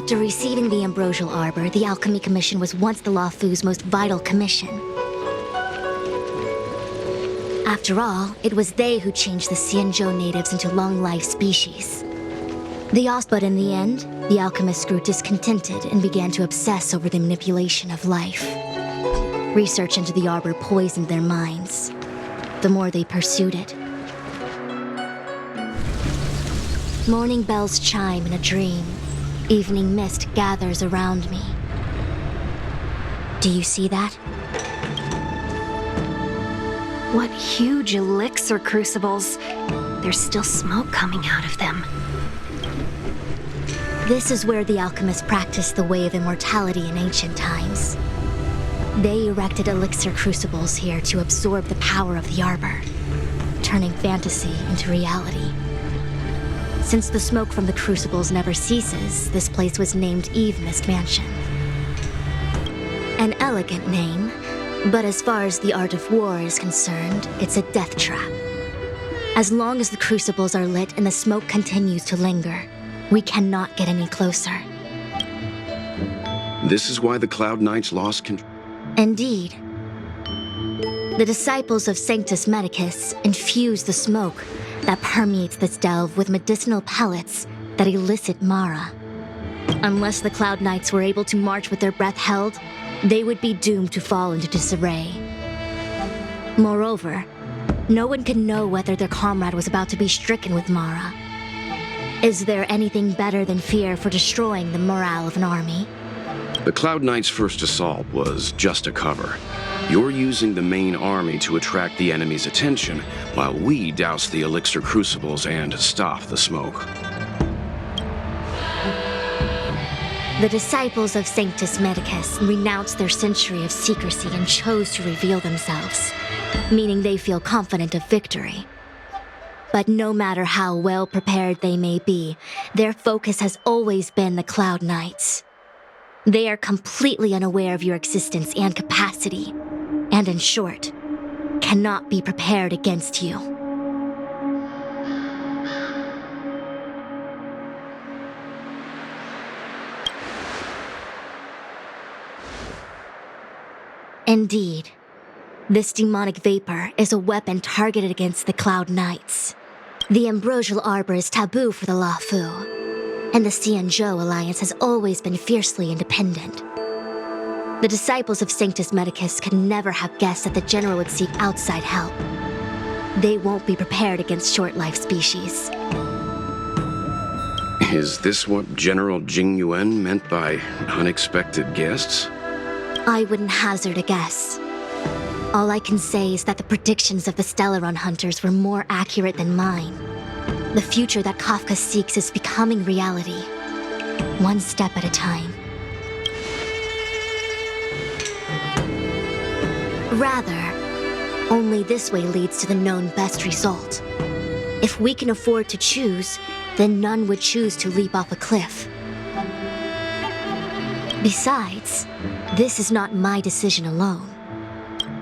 After receiving the Ambrosial Arbor, the Alchemy Commission was once the Luofu's most vital commission. After all, it was they who changed the Xianzhou natives into long-life species. But in the end, the alchemists grew discontented and began to obsess over the manipulation of life. Research into the arbor poisoned their minds. The more they pursued it. Morning bells chime in a dream. Evening mist gathers around me. Do you see that? What huge elixir crucibles. There's still smoke coming out of them. This is where the alchemists practiced the way of immortality in ancient times. They erected elixir crucibles here to absorb the power of the arbor, turning fantasy into reality. Since the smoke from the crucibles never ceases, this place was named Eve Mist Mansion. An elegant name, but as far as the art of war is concerned, it's a death trap. As long as the crucibles are lit and the smoke continues to linger, we cannot get any closer. This is why the Cloud Knights lost control. Indeed. The disciples of Sanctus Medicus infuse the smoke that permeates this delve with medicinal pellets that elicit Mara. Unless the Cloud Knights were able to march with their breath held, they would be doomed to fall into disarray. Moreover, no one could know whether their comrade was about to be stricken with Mara. Is there anything better than fear for destroying the morale of an army? The Cloud Knights' first assault was just a cover. You're using the main army to attract the enemy's attention, while we douse the elixir crucibles and stop the smoke. The disciples of Sanctus Medicus renounced their century of secrecy and chose to reveal themselves, meaning they feel confident of victory. But no matter how well prepared they may be, their focus has always been the Cloud Knights. They are completely unaware of your existence and capacity, and in short, cannot be prepared against you. Indeed, this demonic vapor is a weapon targeted against the Cloud Knights. The Ambrosial Arbor is taboo for the Luofu, and the Xianzhou alliance has always been fiercely independent. The disciples of Sanctus Medicus could never have guessed that the general would seek outside help. They won't be prepared against short-life species. Is this what General Jing Yuan meant by unexpected guests? I wouldn't hazard a guess. All I can say is that the predictions of the Stellaron hunters were more accurate than mine. The future that Kafka seeks is becoming reality, one step at a time. Rather, only this way leads to the known best result. If we can afford to choose, then none would choose to leap off a cliff. Besides, this is not my decision alone.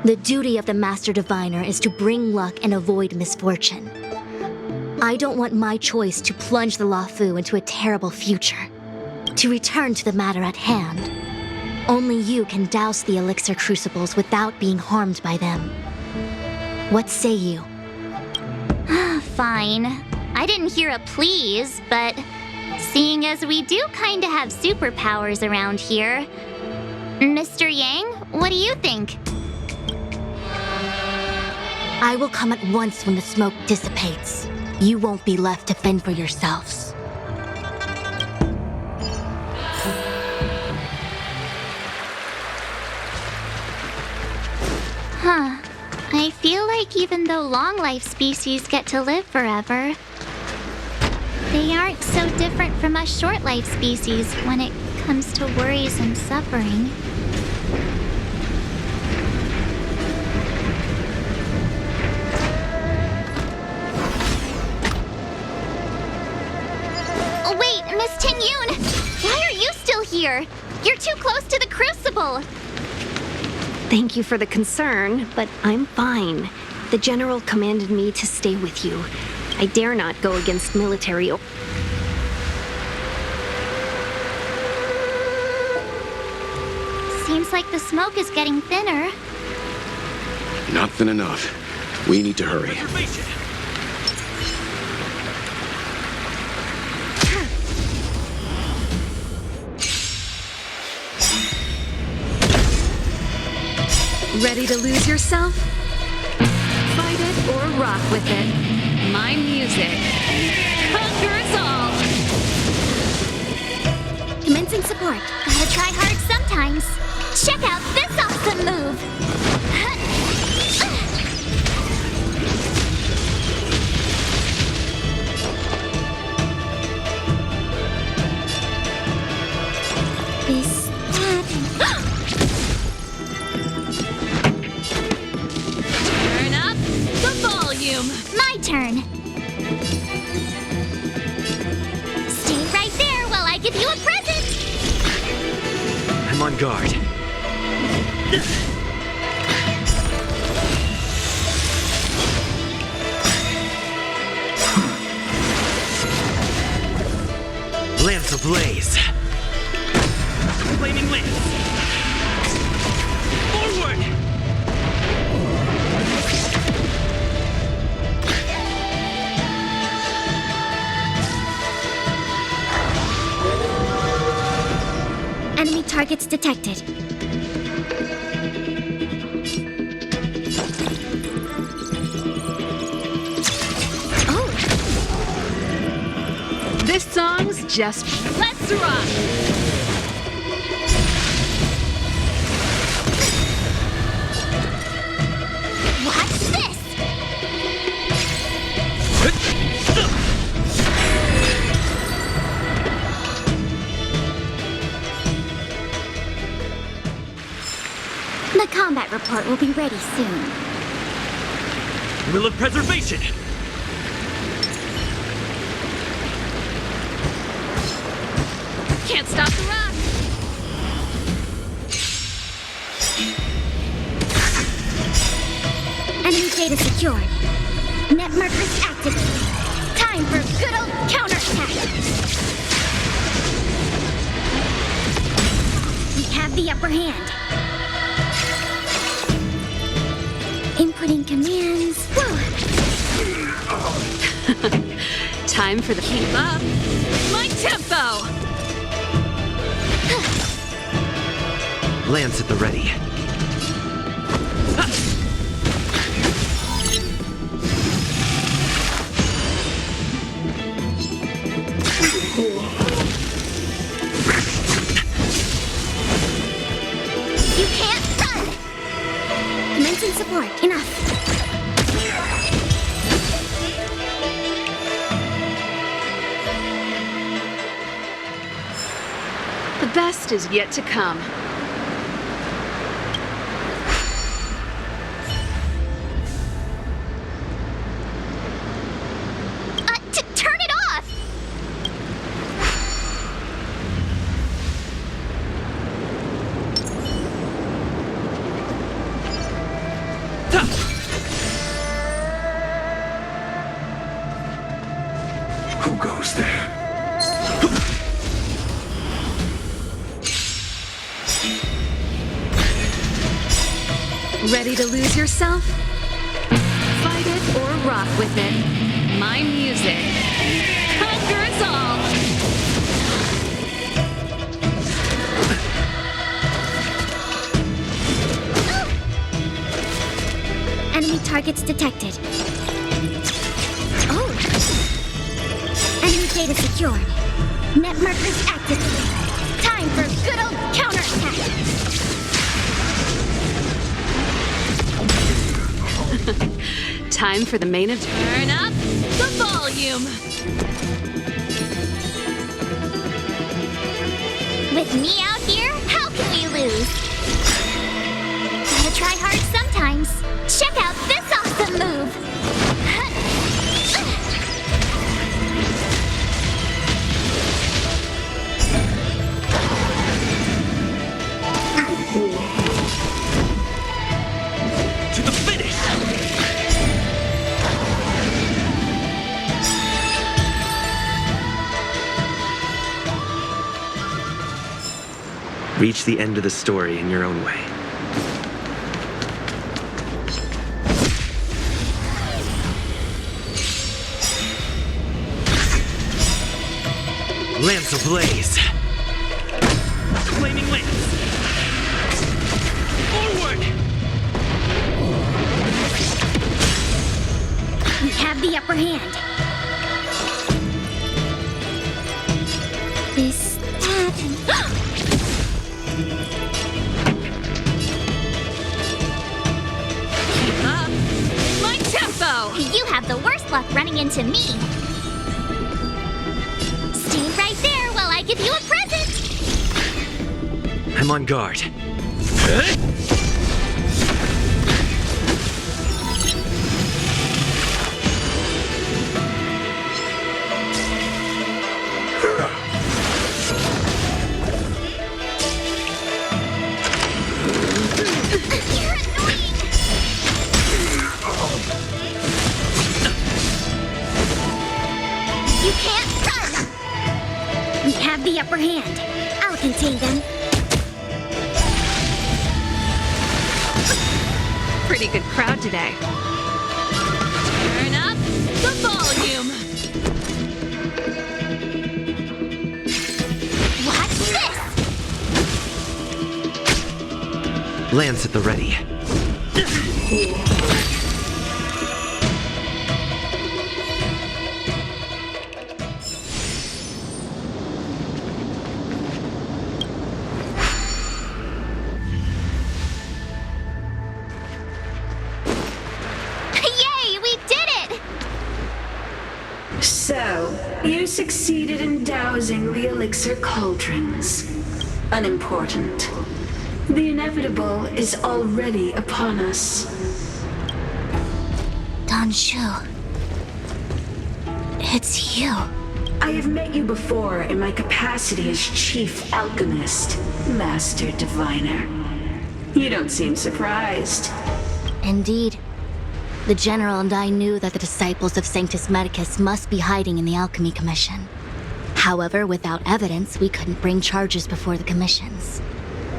The duty of the Master Diviner is to bring luck and avoid misfortune. I don't want my choice to plunge the Luofu into a terrible future. To return to the matter at hand, only you can douse the elixir crucibles without being harmed by them. What say you? Fine. I didn't hear a please, but seeing as we do kinda have superpowers around here, Mr. Yang, what do you think? I will come at once when the smoke dissipates. You won't be left to fend for yourselves. Huh. I feel like even though long-life species get to live forever, they aren't so different from us short-life species when it comes to worries and suffering. Oh, wait, Miss Ting-Yun! Why are you still here? You're too close to the crucible! Thank you for the concern, but I'm fine. The General commanded me to stay with you. I dare not go against military Seems like the smoke is getting thinner. Not thin enough. We need to hurry. Ready to lose yourself? Fight it or rock with it. My music conquers all. Commencing support. Gotta try hard sometimes. Check out this awesome move! Is that... Turn up the volume. My turn. Stay right there while I give you a present! I'm on guard. Lance ablaze. Flaming lance. Forward! Enemy targets detected. This song's just let's rock. Watch this! The combat report will be ready soon. Will of preservation. Can't stop the rock. Enemy data secured. Net markers activated. Time for good old counterattack. We have the upper hand. Inputting commands. Whoa. Time for the keep up. My tempo. Lance at the ready. You can't run! Commencing support. Enough. The best is yet to come. Turn it off! Who goes there? Ready to lose yourself? Fight it or rock with it. My music conquers all. Enemy targets detected. Oh! Enemy data secured. Net markers activated. Time for good old counterattack. Time for the main event. Turn up the volume. With me out here, how can we lose? Gotta try hard sometimes. Check out this awesome move! To the finish! Reach the end of the story in your own way. Lance ablaze! Flaming lance! Forward! We have the upper hand. Is that... Keep up my tempo! You have the worst luck running into me. Stay right there while I give you a present. I'm on guard. You're annoying. You can't run. We have the upper hand. I'll contain them. Pretty good crowd today. Turn up the volume. Watch this. Lance at the ready. Yay, we did it! So, you succeeded in dousing the elixir cauldrons. Unimportant. The inevitable is already upon us. Deng-Hung. It's you. I have met you before in my capacity as Chief Alchemist, Master Diviner. You don't seem surprised. Indeed. The General and I knew that the disciples of Sanctus Medicus must be hiding in the Alchemy Commission. However, without evidence, we couldn't bring charges before the commissions.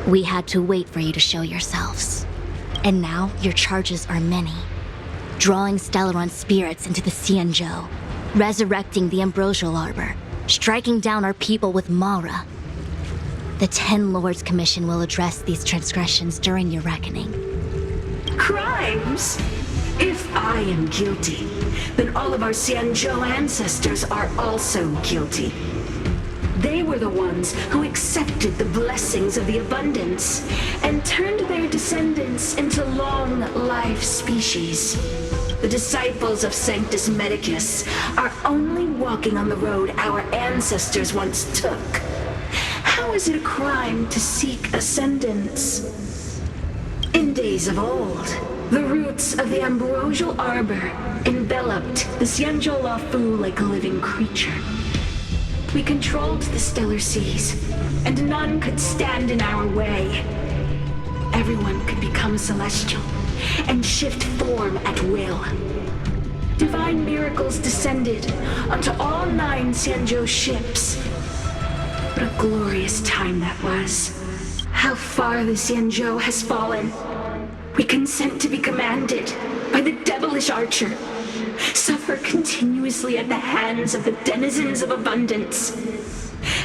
We had to wait for you to show yourselves. And now, your charges are many. Drawing Stellaron spirits into the Xianzhou, resurrecting the Ambrosial Arbor, striking down our people with Mara. The Ten Lords Commission will address these transgressions during your reckoning. Crimes? If I am guilty, then all of our Xianzhou ancestors are also guilty. They were the ones who accepted the blessings of the abundance and turned their descendants into long-life species. The disciples of Sanctus Medicus are only walking on the road our ancestors once took. How is it a crime to seek ascendance? In days of old, the roots of the Ambrosial Arbor enveloped the Xianzhou Lafu like a living creature. We controlled the stellar seas, and none could stand in our way. Everyone could become celestial and shift form at will. Divine miracles descended onto all 9 Xianzhou ships. What a glorious time that was. How far the Xianzhou has fallen. We consent to be commanded by the devilish archer. Suffer continuously at the hands of the denizens of abundance.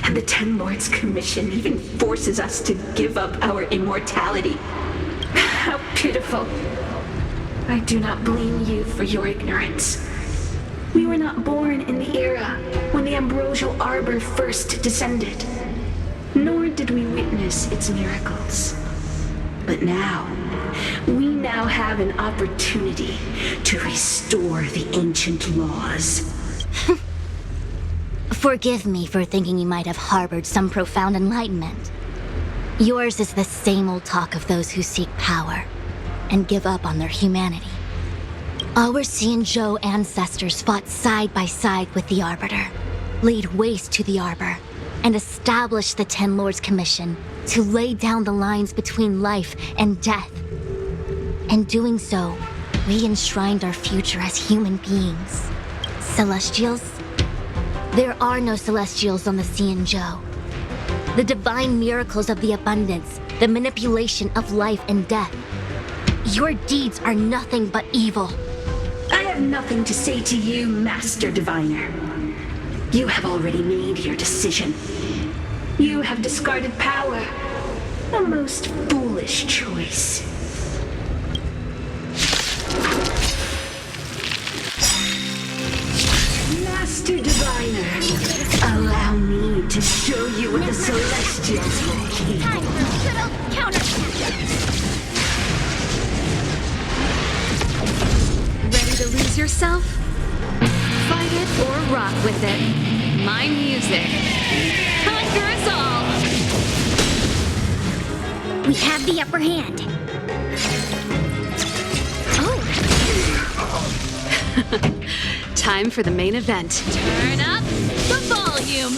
And the Ten Lords Commission even forces us to give up our immortality. How pitiful. I do not blame you for your ignorance. We were not born in the era when the Ambrosial Arbor first descended, nor did we witness its miracles. But we now have an opportunity to restore the ancient laws. Forgive me for thinking you might have harbored some profound enlightenment. Yours is the same old talk of those who seek power and give up on their humanity. Our Xianzhou ancestors fought side by side with the Arbiter, laid waste to the Arbor, and established the Ten Lords Commission to lay down the lines between life and death. In doing so, we enshrined our future as human beings. Celestials? There are no Celestials on the Xianzhou. The divine miracles of the abundance, the manipulation of life and death. Your deeds are nothing but evil. I have nothing to say to you, Master Diviner. You have already made your decision. You have discarded power. A most foolish choice. Master Diviner, allow me to show you what the Celestials will keep. Time for good old counterattack. Ready to lose yourself? Fight it or rock with it. My music. Conquer us all! We have the upper hand. Time for the main event. Turn up the volume.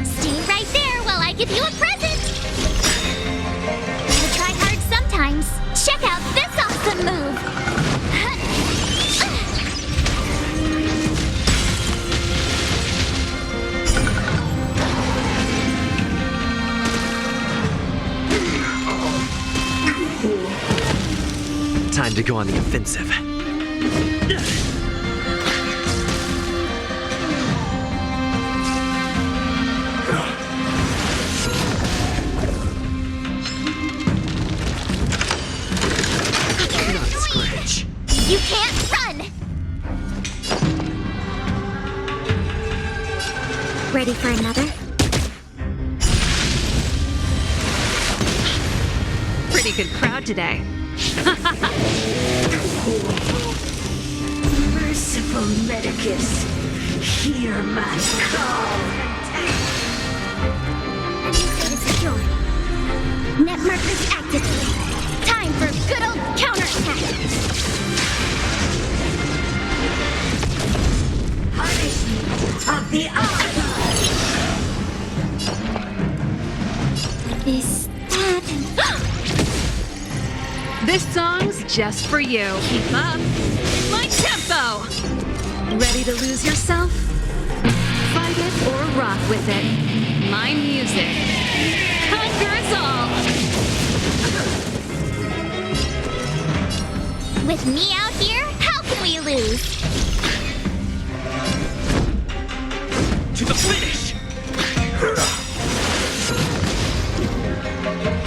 Stay right there while I give you a present. Gotta try hard sometimes. Check out this awesome move. Time to go on the offensive. Not a scratch. You can't run. Ready for another? Pretty good crowd today. Merciful Medicus, hear my call. It's secure. Net markers activated. Time for good old counterattack. Punishment of the Archive. Is that... This song's just for you. Keep up. My tempo! Ready to lose yourself? Fight it or rock with it. My music. Conquer us all! With me out here, how can we lose? To the finish!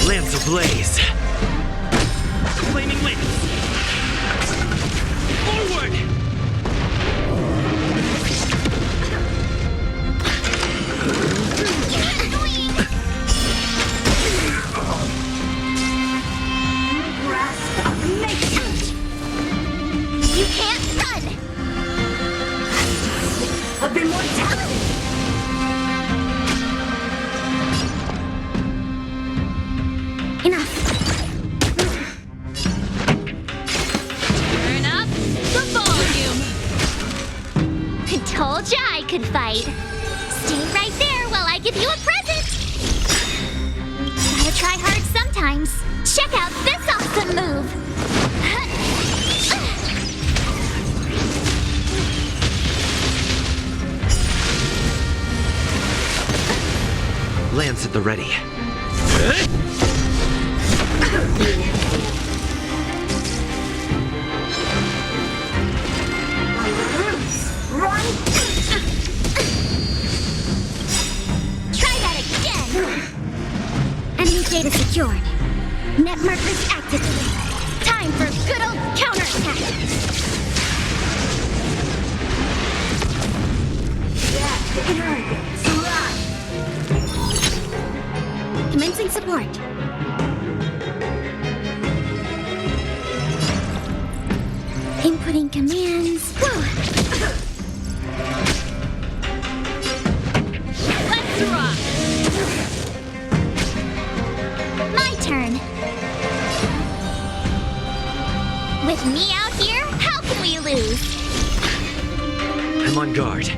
Lance ablaze! Flaming lance! Forward! Grasp of nature. You can't run! Of immortality. Enough. Turn up the volume. Told ya I could fight. Stay right there while I give you a present. Gotta try hard sometimes. Check out this awesome move. Lance at the ready. Run! Try that again. Enemy data secured. Net markers activated. Time for good old counterattack. That arrogance, run! Commencing support. Inputting commands. Whoa. Let's rock! My turn. With me out here, how can we lose? I'm on guard. Your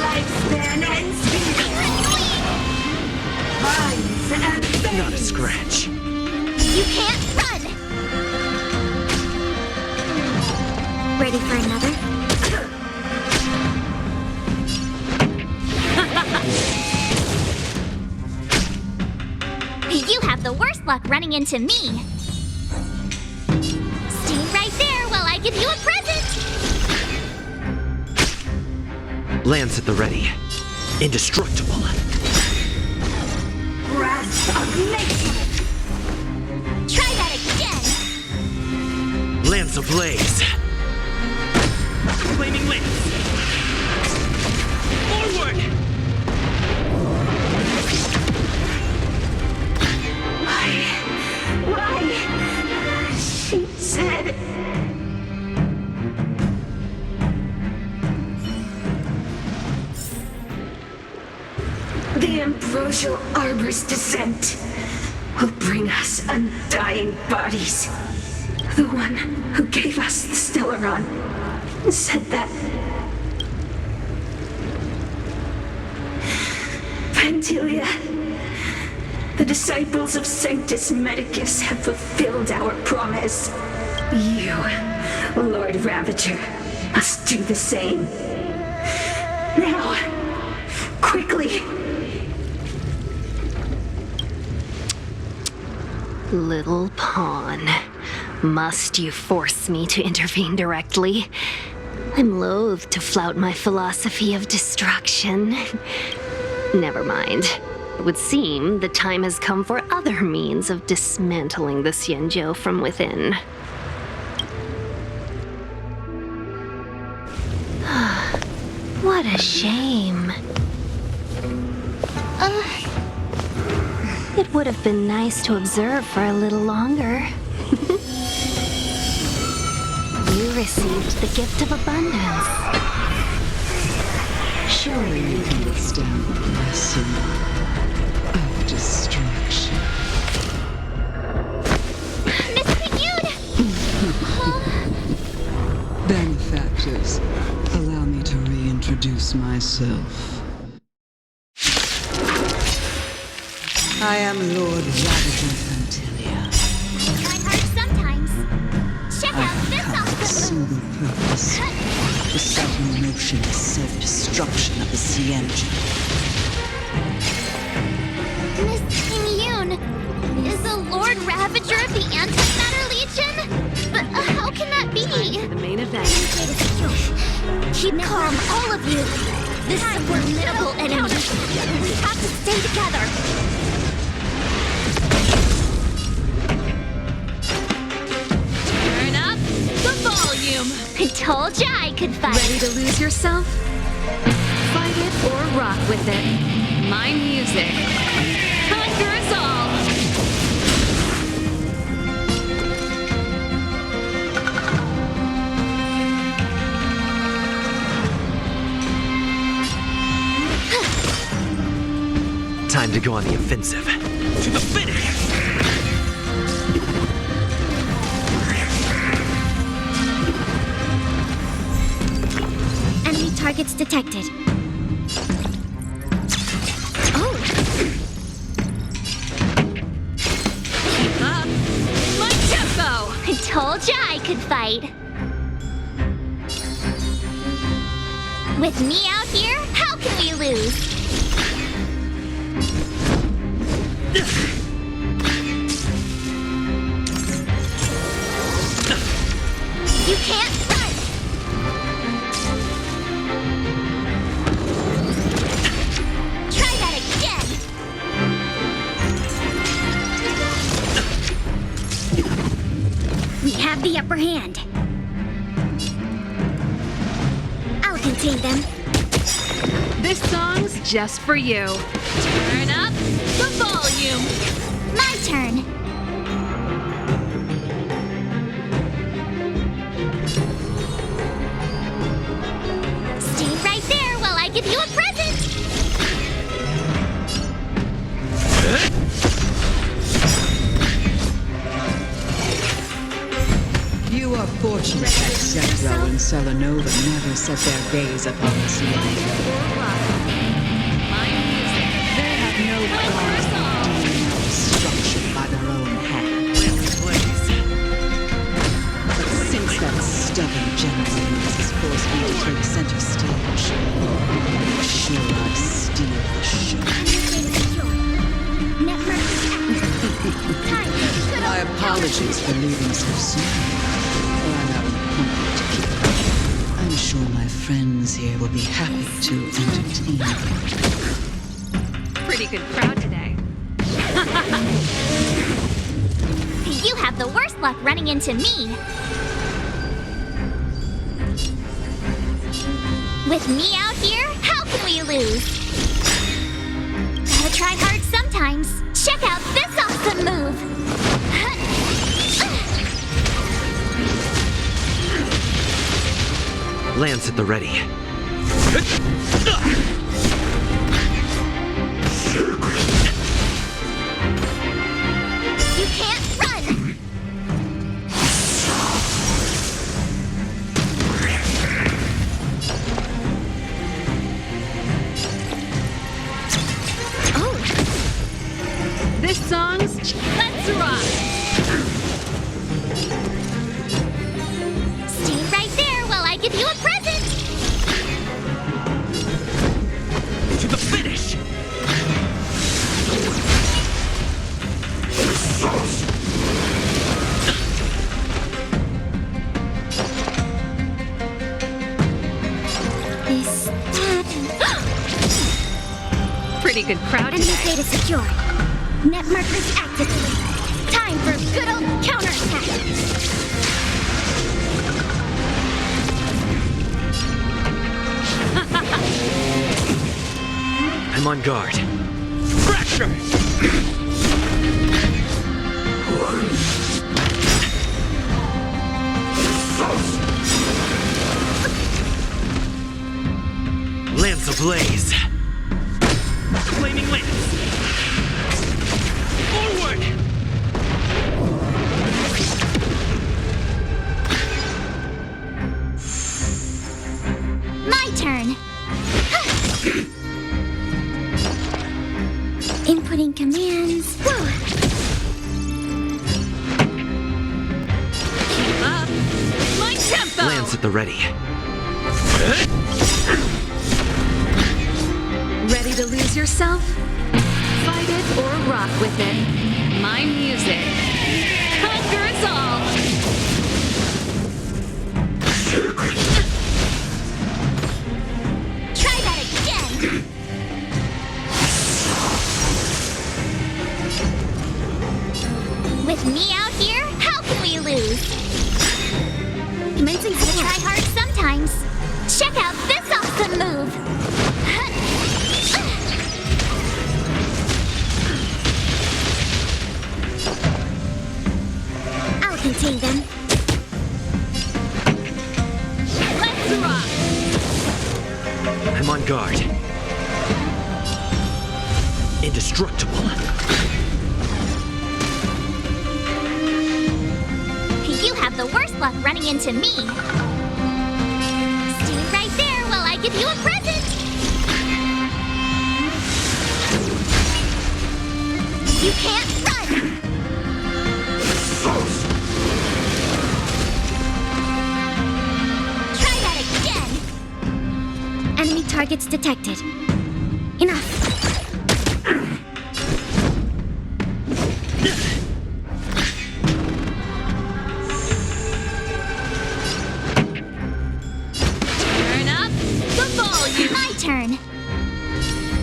lifespan ends here. Vines and Not a veins. scratch. You can't run! Ready for another? luck running into me. Stay right there while I give you a present! Lance at the ready. Indestructible. Wrath of nature! Try that again! Lance ablaze. Flaming lance. Forward! Why? She said... The ambrosial arbor's descent will bring us undying bodies. The one who gave us the Stellaron said that... Pantilia, the disciples of Sanctus Medicus have fulfilled our promise. You, Lord Ravager, must do the same. Now, quickly! Little pawn. Must you force me to intervene directly? I'm loath to flout my philosophy of destruction. Never mind. It would seem the time has come for other means of dismantling the Xianzhou from within. What a shame. It would have been nice to observe for a little longer. You received the gift of abundance. Surely you can withstand the blessing of destruction. Miss Pignude! Benefactors, allow me to reintroduce myself. I am Lord Ravager Pantilia. I'm hard sometimes. Check I out this have a awesome... single purpose: the subtle notion of self-destruction of the Xianzhou. Miss Pignude, is the Lord Ravager of the Antimatter Legion? But how can that be? The main event. Keep calm, all of you. This is a formidable enemy. We have to stay together. Turn up the volume. I told ya I could fight. Ready to lose yourself? Fight it or rock with it. My music. Conquer us all. Time to go on the offensive. To the finish! Enemy targets detected. Oh! Keep up. My tempo. I told ya I could fight. With me out here, how can we lose? You can't run! Try that again! We have the upper hand. I'll contain them. This song's just for you. Turn up the volume. My turn. Stay right there while I give you a present. You are fortunate that Xianzhou and Selenova never set their gaze upon the Xianzhou. My music. They have no cause for dealing out destruction by their own hand. But since that stubborn general has forced me to take center stage, I'm sure I'd steal the show. Network active. Time Apologies for leaving so soon. They are now important to keep. I'm sure my friends here will be happy to entertain you. Pretty good crowd today. You have the worst luck running into me. With me out here, how can we lose? Gotta try hard sometimes. Check out this awesome move. Lance at the ready. You can't run. This song's Let's Rock! Stay right there while I give you a present. To the finish! This... Pretty good crowd Enemy today. data secure. Net markers activated. Time for a good old counterattack. I'm on guard. Fracture! Lance ablaze! Flaming lance! Forward! My turn. Inputting commands. Whoa. Keep up. My tempo! Lance at the ready. Ready to lose yourself? Fight it or rock with it. My music conquers all. Try that again. With me out here, how can we lose? Commencing to try hard sometimes. Check out this awesome move. I'll contain them. Let's rock! I'm on guard. Indestructible. You have the worst luck running into me. Stay right there while I give you a present. You can't run. Try that again. Enemy targets detected. Enough. Turn up the volume. My turn.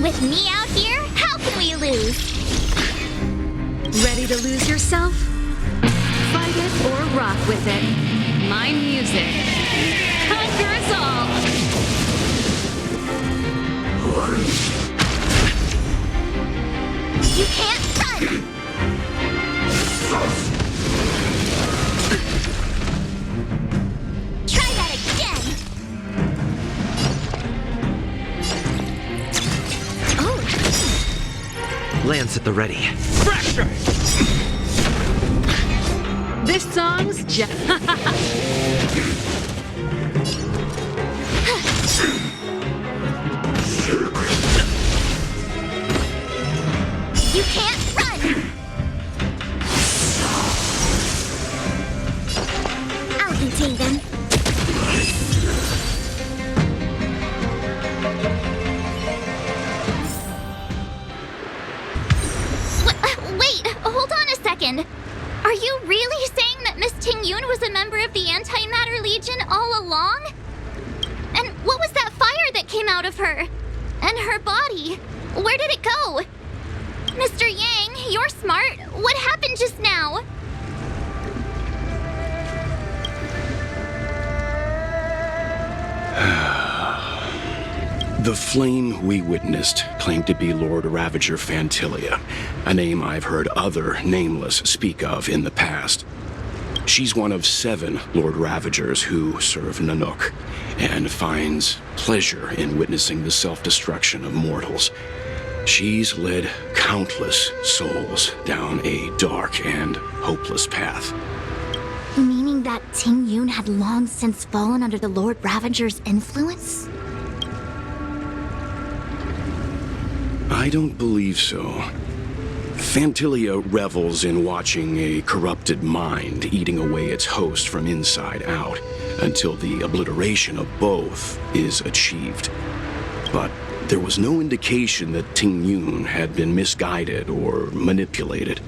With me out here, how can we lose? Ready to lose yourself? Fight it or rock with it. My music conquers all. You can't run. Try that again. Oh, Lance at the ready. Fracture! This song's just. you can't run. I'll contain them. Wait, hold on a second. Are you really along? And what was that fire that came out of her? And her body? Where did it go? Mr. Yang, you're smart. What happened just now? The flame we witnessed claimed to be Lord Ravager Fantilia, a name I've heard other Nameless speak of in the past. She's one of 7 Lord Ravagers who serve Nanook, and finds pleasure in witnessing the self-destruction of mortals. She's led countless souls down a dark and hopeless path. Meaning that Ting Yun had long since fallen under the Lord Ravager's influence? I don't believe so. Fantilia revels in watching a corrupted mind eating away its host from inside out, until the obliteration of both is achieved. But there was no indication that Ting Yun had been misguided or manipulated.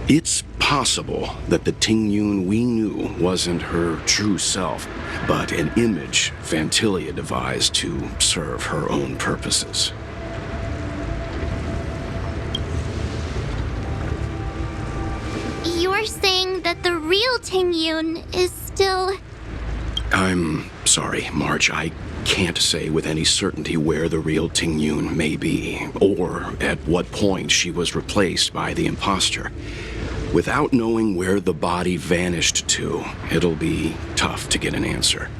It's possible that the Ting Yun we knew wasn't her true self, but an image Fantilia devised to serve her own purposes. You're saying that the real Ting Yun is still... I'm sorry, March. I can't say with any certainty where the real Ting Yun may be, or at what point she was replaced by the imposter. Without knowing where the body vanished to, it'll be tough to get an answer.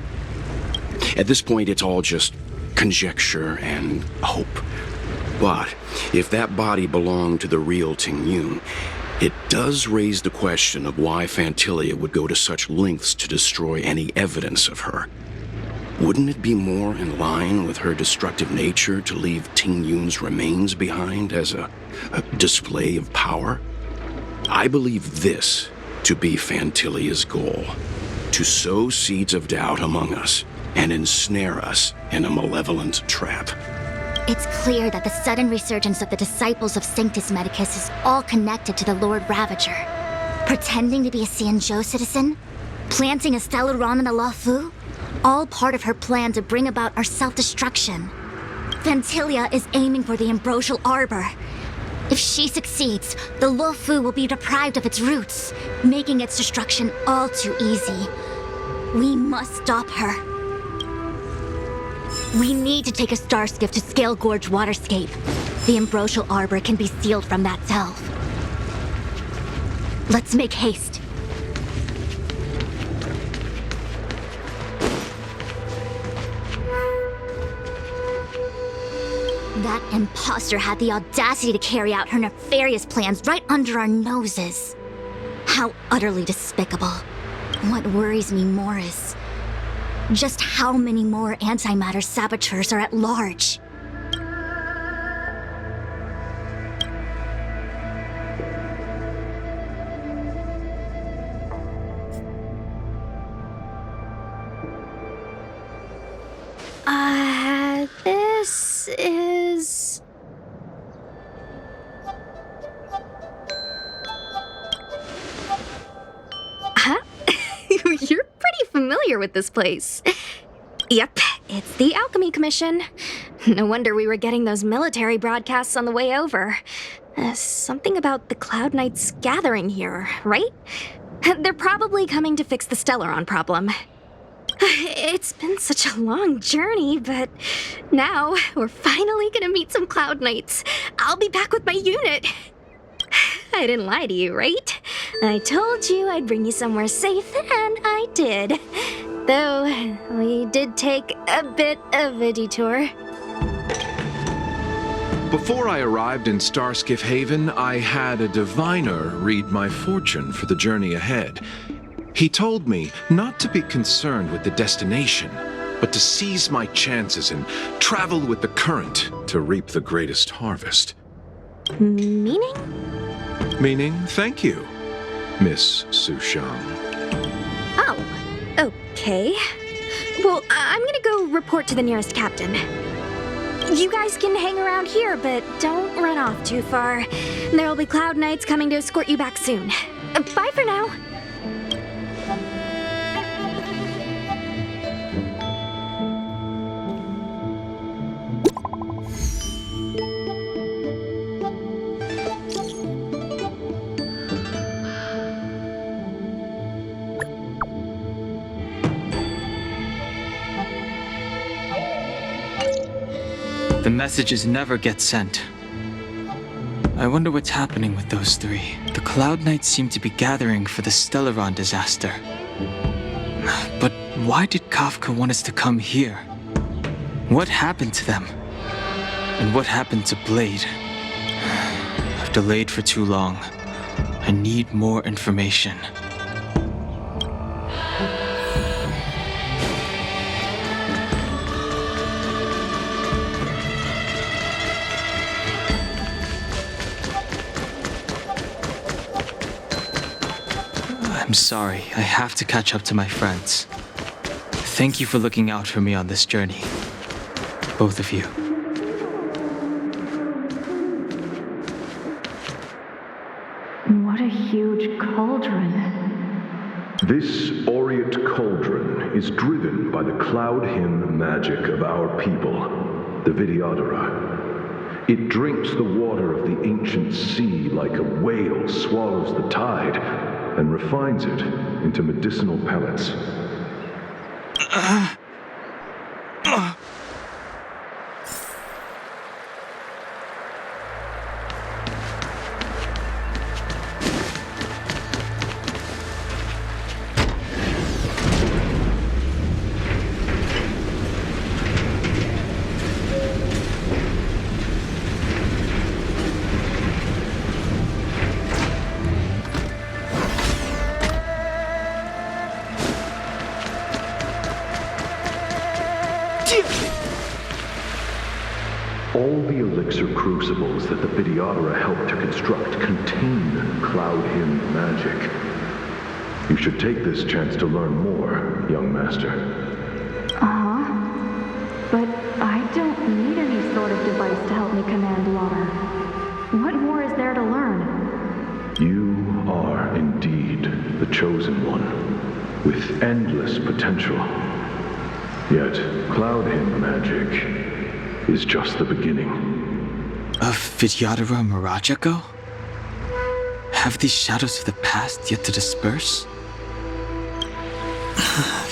At this point, it's all just conjecture and hope. But if that body belonged to the real Ting Yun, it does raise the question of why Fantilia would go to such lengths to destroy any evidence of her. Wouldn't it be more in line with her destructive nature to leave Ting Yun's remains behind as a display of power? I believe this to be Fantilia's goal: to sow seeds of doubt among us and ensnare us in a malevolent trap. It's clear that the sudden resurgence of the disciples of Sanctus Medicus is all connected to the Lord Ravager. Pretending to be a Xianzhou citizen? Planting a Stellaron in the Luofu? All part of her plan to bring about our self-destruction. Fantilia is aiming for the Ambrosial Arbor. If she succeeds, the Luofu will be deprived of its roots, making its destruction all too easy. We must stop her. We need to take a star skiff to Scale Gorge Waterscape. The Ambrosial Arbor can be sealed from that delve. Let's make haste. That imposter had the audacity to carry out her nefarious plans right under our noses. How utterly despicable. What worries me more is just how many more antimatter saboteurs are at large. This is... Huh? You're pretty familiar with this place. Yep, it's the Alchemy Commission. No wonder we were getting those military broadcasts on the way over. Something about the Cloud Knights gathering here, right? They're probably coming to fix the Stellaron problem. It's been such a long journey, but now we're finally gonna meet some Cloud Knights. I'll be back with my unit. I didn't lie to you, right? I told you I'd bring you somewhere safe, and I did. Though, we did take a bit of a detour. Before I arrived in Starskiff Haven, I had a diviner read my fortune for the journey ahead. He told me not to be concerned with the destination, but to seize my chances and travel with the current to reap the greatest harvest. Meaning? Meaning, thank you, Miss Sushang. Oh, okay. Well, I'm gonna go report to the nearest captain. You guys can hang around here, but don't run off too far. There'll be Cloud Knights coming to escort you back soon. Bye for now. The messages never get sent. I wonder what's happening with those three. The Cloud Knights seem to be gathering for the Stellaron disaster. But why did Kafka want us to come here? What happened to them? And what happened to Blade? I've delayed for too long. I need more information. I'm sorry, I have to catch up to my friends. Thank you for looking out for me on this journey. Both of you. What a huge cauldron. This aureate cauldron is driven by the cloud hymn magic of our people, the Vidyadhara. It drinks the water of the ancient sea like a whale swallows the tide, and refines it into medicinal pellets. All the elixir crucibles that the Vidyadhara helped to construct contain cloud hymn magic. You should take this chance to learn more, young master. But I don't need any sort of device to help me command water. What more is there to learn? You are indeed the chosen one, with endless potential. Yet, cloud hymn magic is just the beginning. Of Vidyadhara Mirajago? Have these shadows of the past yet to disperse?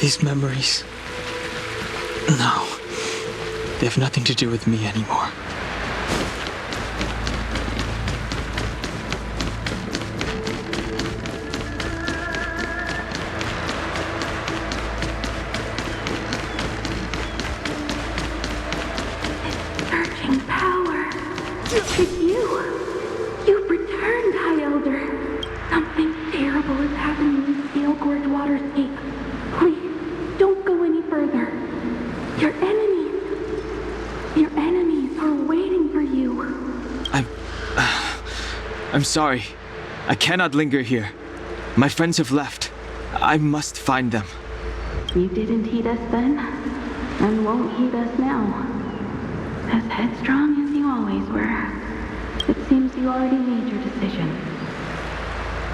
These memories... No. They have nothing to do with me anymore. Surging power. It's you. You've returned, High Elder. Something terrible is happening in Steel Gorge Waterscape. Please, don't go any further. Your enemies are waiting for you. I'm sorry. I cannot linger here. My friends have left. I must find them. You didn't heed us then, and won't heed us now. As headstrong as you always were, it seems you already made your decision.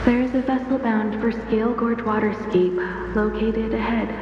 There is a vessel bound for Scale Gorge Waterscape, located ahead.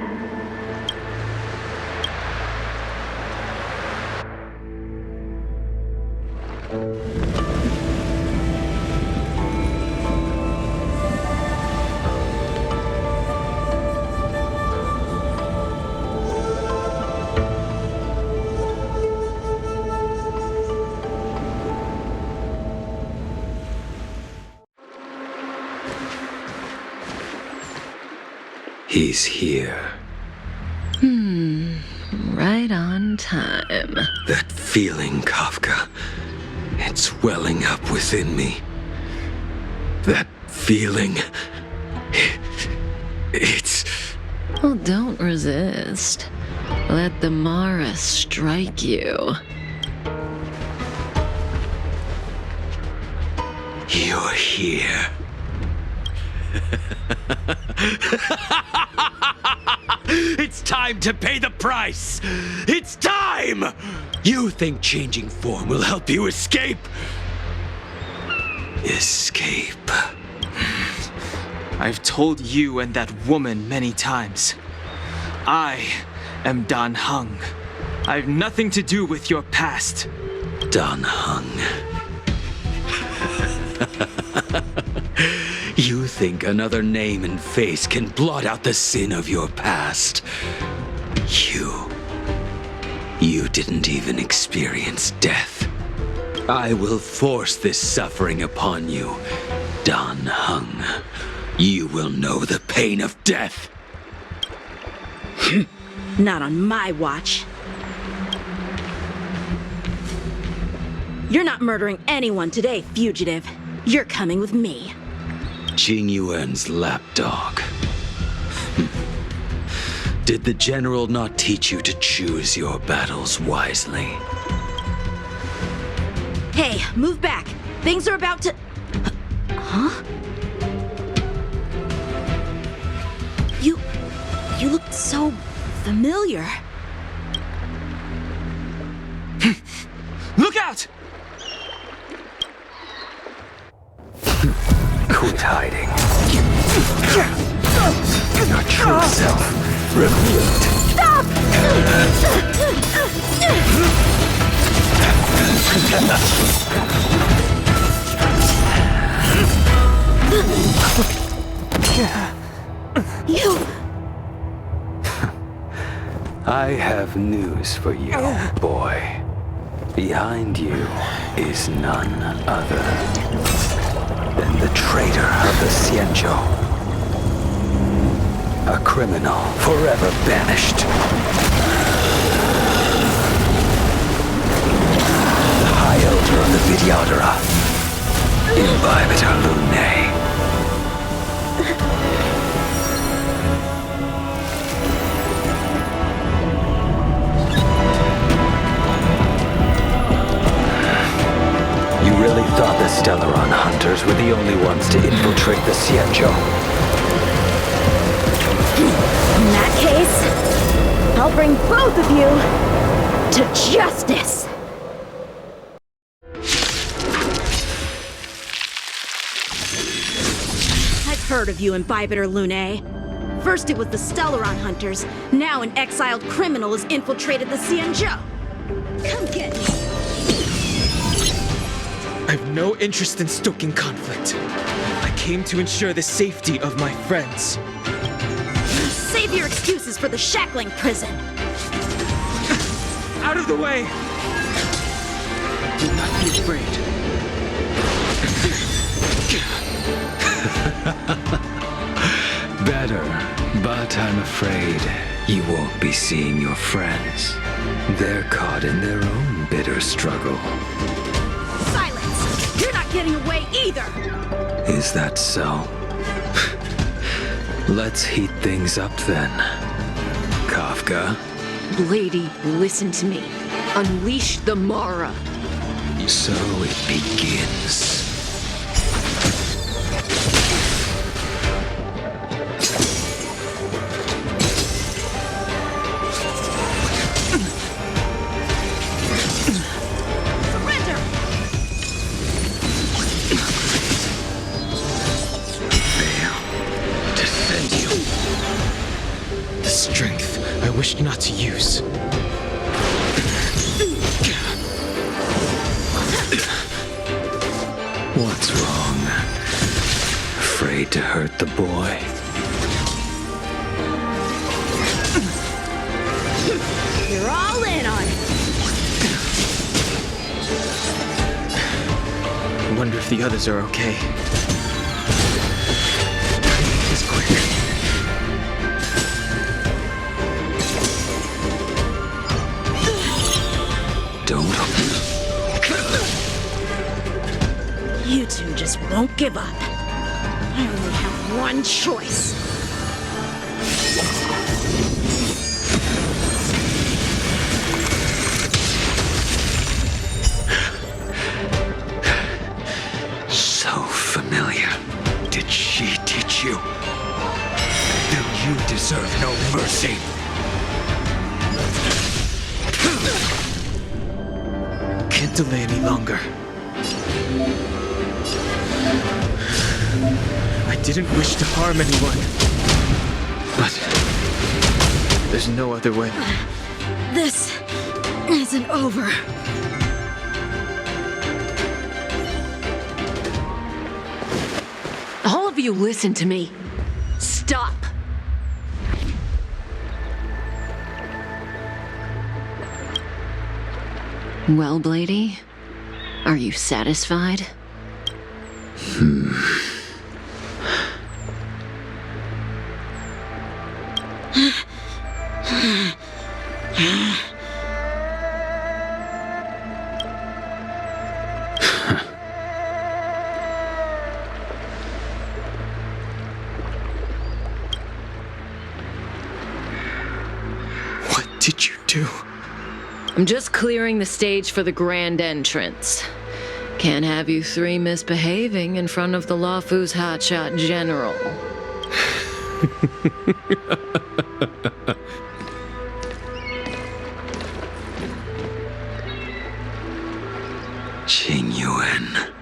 He's here. Right on time. That feeling, Kafka. It's welling up within me. That feeling... It's... Well, don't resist. Let the Mara strike you. You're here. It's time to pay the price! It's time! You think changing form will help you escape? Escape. I've told you and that woman many times. I am Deng-Hung. I have nothing to do with your past. Deng-Hung. You think another name and face can blot out the sin of your past? You didn't even experience death. I will force this suffering upon you, Deng-Hung. You will know the pain of death. Not on my watch. You're not murdering anyone today, fugitive. You're coming with me. Jing Yuan's lapdog. Did the general not teach you to choose your battles wisely? Hey, move back. Things are about to... Huh? You look so familiar. Look out! Quit hiding. Your true self revealed. Stop! You... I have news for you, boy. Behind you is none other than the traitor of the Xianzhou. A criminal forever banished. The High Elder of the Videodora, Imbibitor Lunae. You really thought the Stellaron hunters were the only ones to infiltrate the Xianzhou? In that case, I'll bring both of you to justice! I've heard of you, Imbibitor Lunae. First it was the Stellaron hunters, now an exiled criminal has infiltrated the Xianzhou. Come get me! I have no interest in stoking conflict. I came to ensure the safety of my friends. Save your excuses for the shackling prison. Out of the way! Do not be afraid. Better, but I'm afraid you won't be seeing your friends. They're caught in their own bitter struggle. Silence! You're not getting away either! Is that so? Let's heat things up then. Kafka? Lady, listen to me. Unleash the Mara. So it begins. Strength I wished not to use. What's wrong? Afraid to hurt the boy? You're all in on it! I wonder if the others are okay. It's quick. Don't. You two just won't give up. I only have one choice. So familiar. Did she teach you? Do you deserve no mercy? Can't delay any longer. I didn't wish to harm anyone, but there's no other way. This isn't over. All of you listen to me. Stop. Well, Blady, are you satisfied? What did you do? I'm just clearing the stage for the grand entrance. Can't have you three misbehaving in front of the Luofu's hotshot general. Qing Yuan.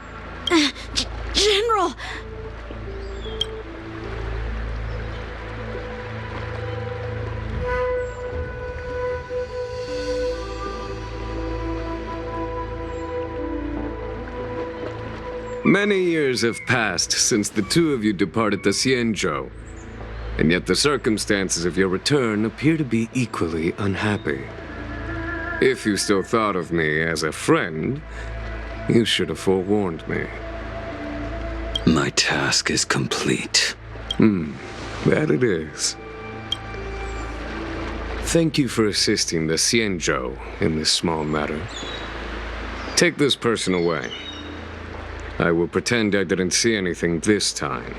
General! Many years have passed since the two of you departed the Xianzhou, and yet the circumstances of your return appear to be equally unhappy. If you still thought of me as a friend, you should have forewarned me. My task is complete. That it is. Thank you for assisting the Xianzhou in this small matter. Take this person away. I will pretend I didn't see anything this time.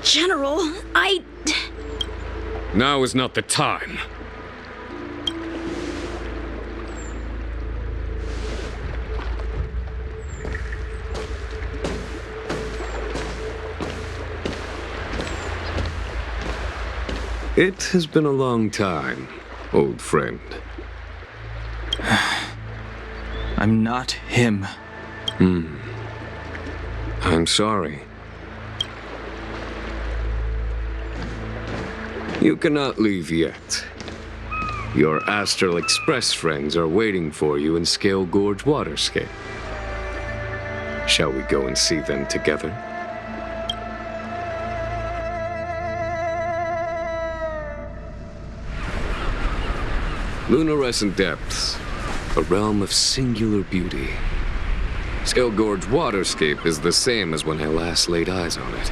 General, Now is not the time. It has been a long time, old friend. I'm not him. I'm sorry. You cannot leave yet. Your Astral Express friends are waiting for you in Scale Gorge Waterscape. Shall we go and see them together? Lunarescent Depths, a realm of singular beauty. Scale Gorge Waterscape is the same as when I last laid eyes on it.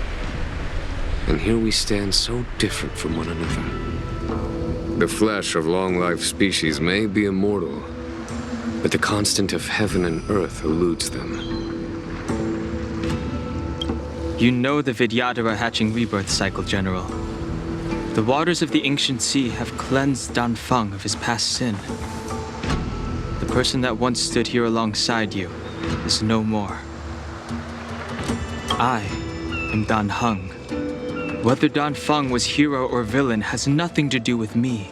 And here we stand so different from one another. The flesh of long-life species may be immortal, but the constant of heaven and earth eludes them. You know the Vidyadhara hatching rebirth cycle, General. The waters of the ancient sea have cleansed Deng-Hung of his past sin. The person that once stood here alongside you is no more. I am Deng-Hung. Whether Deng-Hung was hero or villain has nothing to do with me.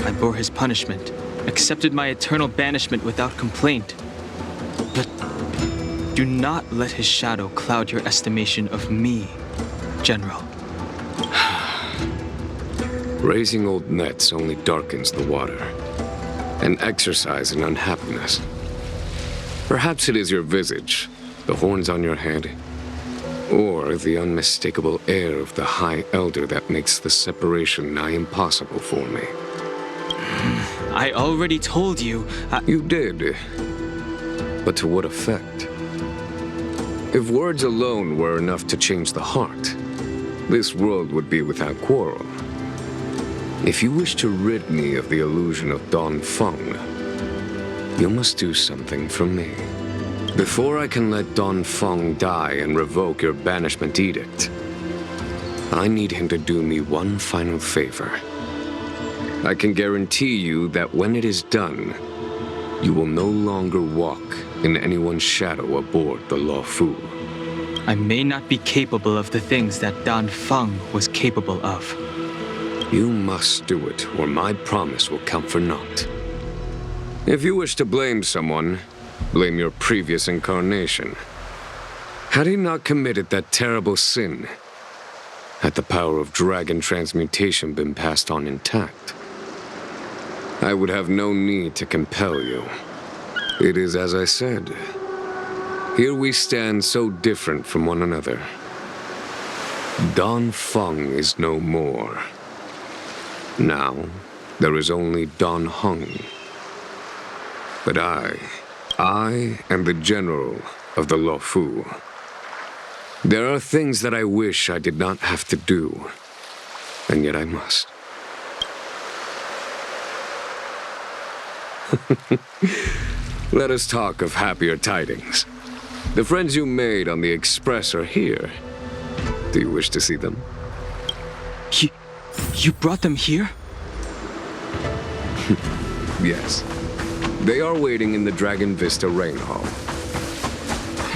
I bore his punishment, accepted my eternal banishment without complaint. But do not let his shadow cloud your estimation of me, General. Raising old nets only darkens the water, an exercise in unhappiness. Perhaps it is your visage, the horns on your head, or the unmistakable air of the High Elder that makes the separation nigh impossible for me. I already told you. You did. But to what effect? If words alone were enough to change the heart, this world would be without quarrel. If you wish to rid me of the illusion of Deng-Hung, you must do something for me. Before I can let Deng-Hung die and revoke your banishment edict, I need him to do me one final favor. I can guarantee you that when it is done, you will no longer walk in anyone's shadow aboard the Luofu. I may not be capable of the things that Deng-Hung was capable of. You must do it, or my promise will count for naught. If you wish to blame someone, blame your previous incarnation. Had he not committed that terrible sin, had the power of dragon transmutation been passed on intact, I would have no need to compel you. It is as I said. Here we stand so different from one another. Deng-Hung is no more. Now, there is only Deng-Hung. But I am the general of the Luofu. There are things that I wish I did not have to do, and yet I must. Let us talk of happier tidings. The friends you made on the Express are here. Do you wish to see them? You brought them here? Yes. They are waiting in the Dragon Vista Rain Hall.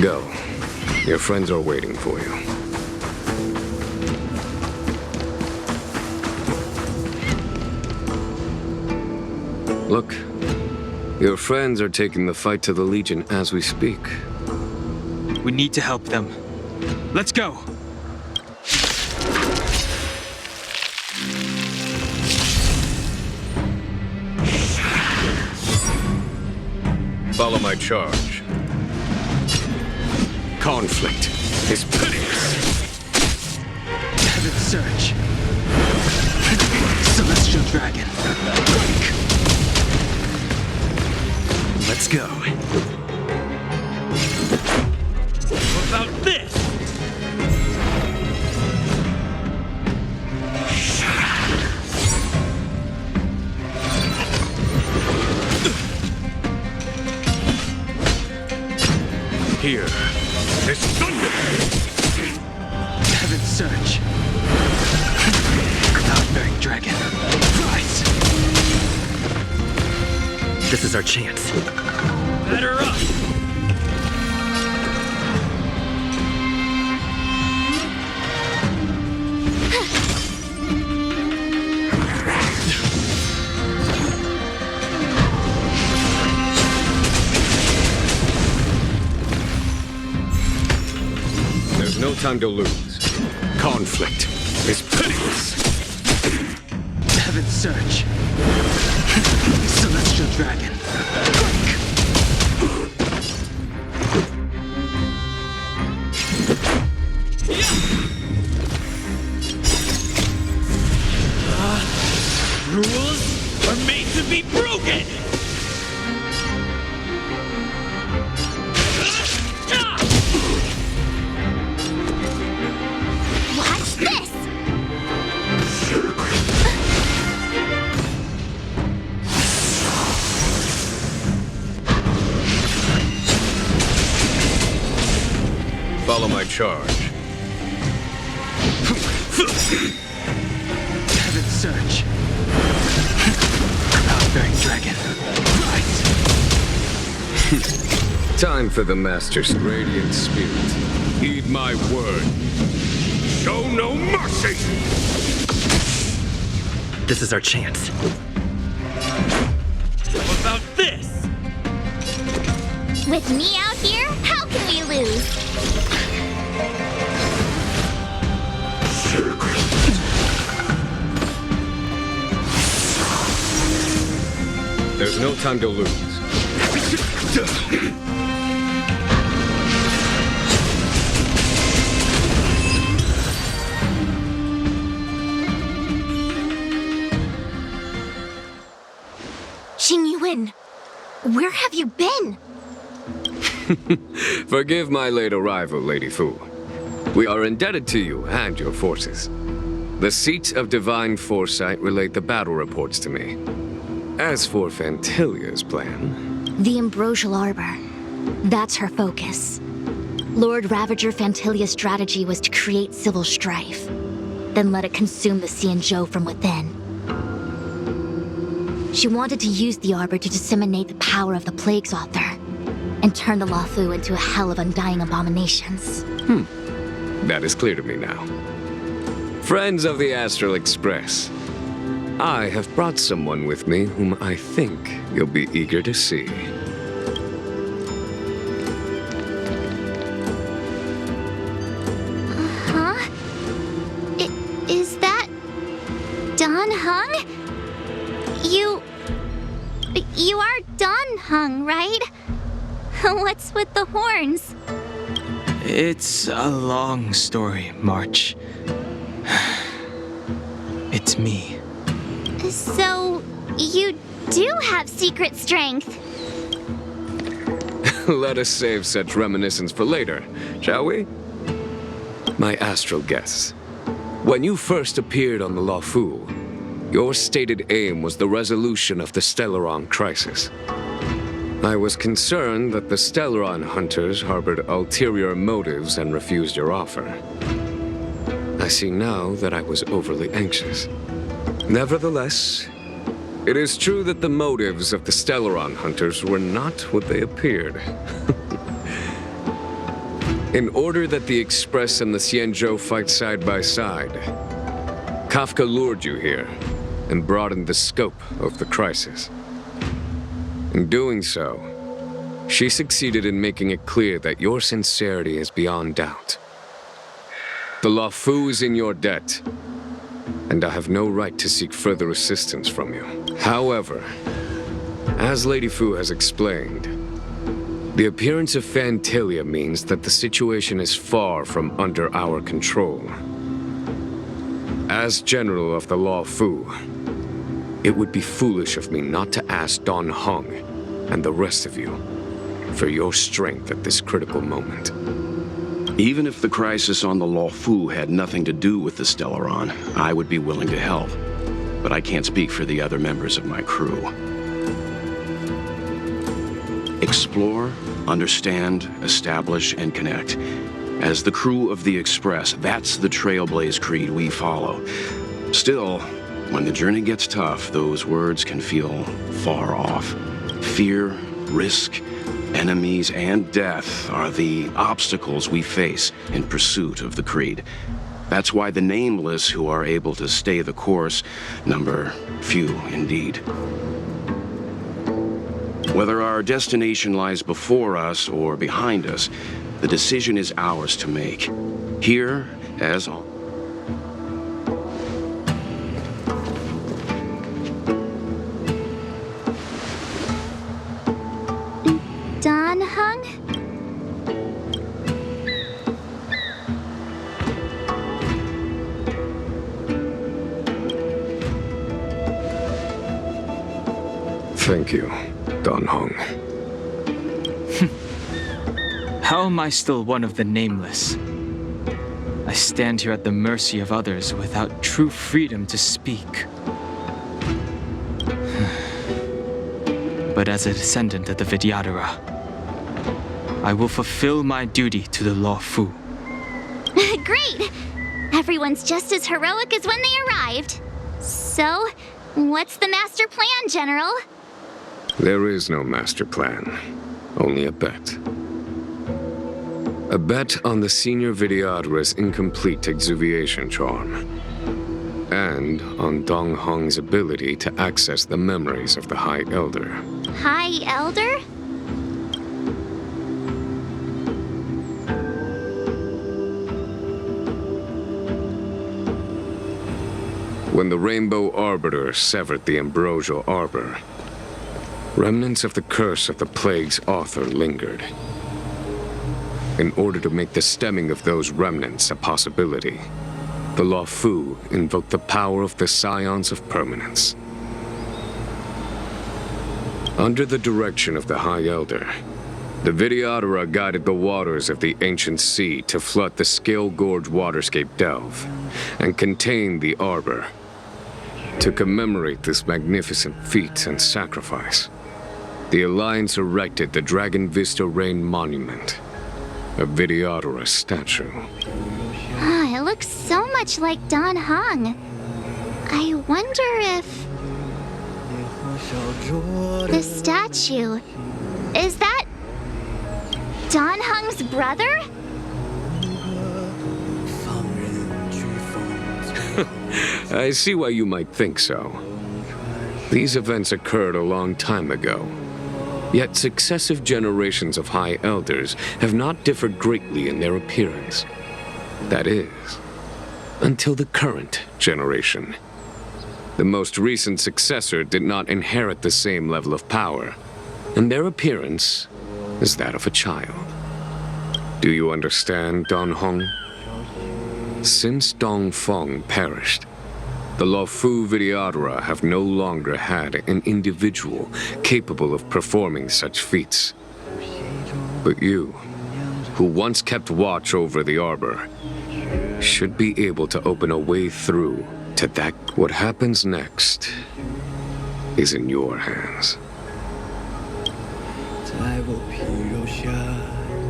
Go. Your friends are waiting for you. Look. Your friends are taking the fight to the Legion as we speak. We need to help them. Let's go! Follow my charge. Conflict is pitiless. Heaven Surge. Celestial Dragon. Break! Let's go. What about this? Here is thunder! Heaven Surge. Cloud-bearing Dragon. Rise! This is our chance. Batter up! There's no time to lose. Conflict is pitiless. Heaven Surge. Celestial Dragon. Break! Rules are made to be broken! Watch this! Follow my charge. Heaven Surge. Cloud-bearing Dragon. Rise! Time for the Master's radiant spirit. Heed my word. Show no mercy! This is our chance. What about this? With me out here, how can we lose? There's no time to lose. Xing Yuan, where have you been? Forgive my late arrival, Lady Fu. We are indebted to you and your forces. The seats of divine foresight relate the battle reports to me. As for Fantilia's plan... The Ambrosial Arbor. That's her focus. Lord Ravager Fantilia's strategy was to create civil strife, then let it consume the Xianzhou from within. She wanted to use the Arbor to disseminate the power of the Plague's author, and turn the Luofu into a hell of undying abominations. That is clear to me now. Friends of the Astral Express, I have brought someone with me whom I think you'll be eager to see. Huh? Is that... Deng-Hung? You are Deng-Hung, right? What's with the horns? It's a long story, March. It's me. So, you do have secret strength. let us save such reminiscence for later, shall we? My astral guests, when you first appeared on the Luofu, your stated aim was the resolution of the Stellaron crisis. I was concerned that the Stellaron hunters harbored ulterior motives and refused your offer. I see now that I was overly anxious. Nevertheless, it is true that the motives of the Stellaron hunters were not what they appeared. In order that the Express and the Xianzhou fight side by side, Kafka lured you here and broadened the scope of the crisis. In doing so, she succeeded in making it clear that your sincerity is beyond doubt. The Luofu is in your debt, and I have no right to seek further assistance from you. However, as Lady Fu has explained, the appearance of Phantalia means that the situation is far from under our control. As General of the Luofu, it would be foolish of me not to ask Deng-Hung and the rest of you for your strength at this critical moment. Even if the crisis on the Luofu had nothing to do with the Stellaron, I would be willing to help. But I can't speak for the other members of my crew. Explore, understand, establish, and connect. As the crew of the Express, that's the Trailblaze creed we follow. Still, when the journey gets tough, those words can feel far off. Fear, risk, enemies, and death are the obstacles we face in pursuit of the creed. That's why the nameless who are able to stay the course number few indeed. Whether our destination lies before us or behind us, the decision is ours to make. Here, as all. Deng-Hung? Thank you, Deng-Hung. How am I still one of the nameless? I stand here at the mercy of others without true freedom to speak. But as a descendant of the Vidyadhara, I will fulfill my duty to the Luofu. Great! Everyone's just as heroic as when they arrived. So, what's the master plan, General? There is no master plan, only a bet. A bet on the senior Vidyadhara's incomplete exuviation charm, and on Deng-Hung's ability to access the memories of the High Elder. High Elder? When the Rainbow Arbiter severed the Ambrosial Arbor, remnants of the curse of the plague's author lingered. In order to make the stemming of those remnants a possibility, the Luofu invoked the power of the Scions of Permanence. Under the direction of the High Elder, the Vidyadhara guided the waters of the ancient sea to flood the Scale Gorge waterscape delve and contain the Arbor. To commemorate this magnificent feat and sacrifice, the Alliance erected the Dragon Vista Rain Monument, a Vidyadhara statue. Ah, it looks so much like Deng-Hung. I wonder if... the statue... is that... Deng-Hung's brother? I see why you might think so. These events occurred a long time ago. Yet successive generations of High Elders have not differed greatly in their appearance. That is, until the current generation. The most recent successor did not inherit the same level of power, and their appearance is that of a child. Do you understand, Deng-Hung? Since Dongfeng perished, the Luofu Vidyadhara have no longer had an individual capable of performing such feats. But you, who once kept watch over the arbor, should be able to open a way through to that. What happens next is in your hands. 在我皮肉下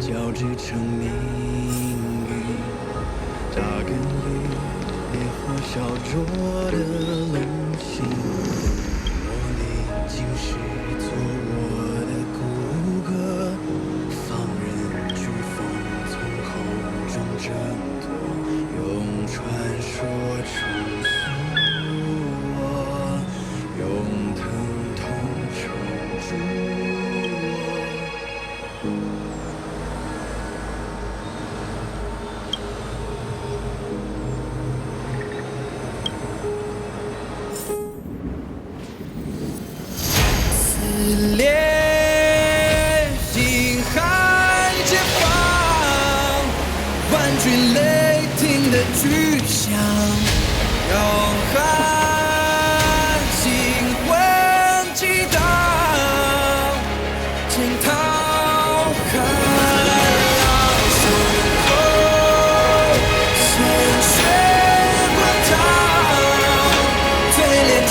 交织成命运，扎根于烈火烧灼的冷心。我历经是做我的骨骼，放任飓风从口中挣脱，用传说重塑我，用疼痛撑住我。 撕裂心海解放，万军雷霆的巨响，要喊星魂激荡，惊涛骇浪，胸口鲜血滚烫，淬炼出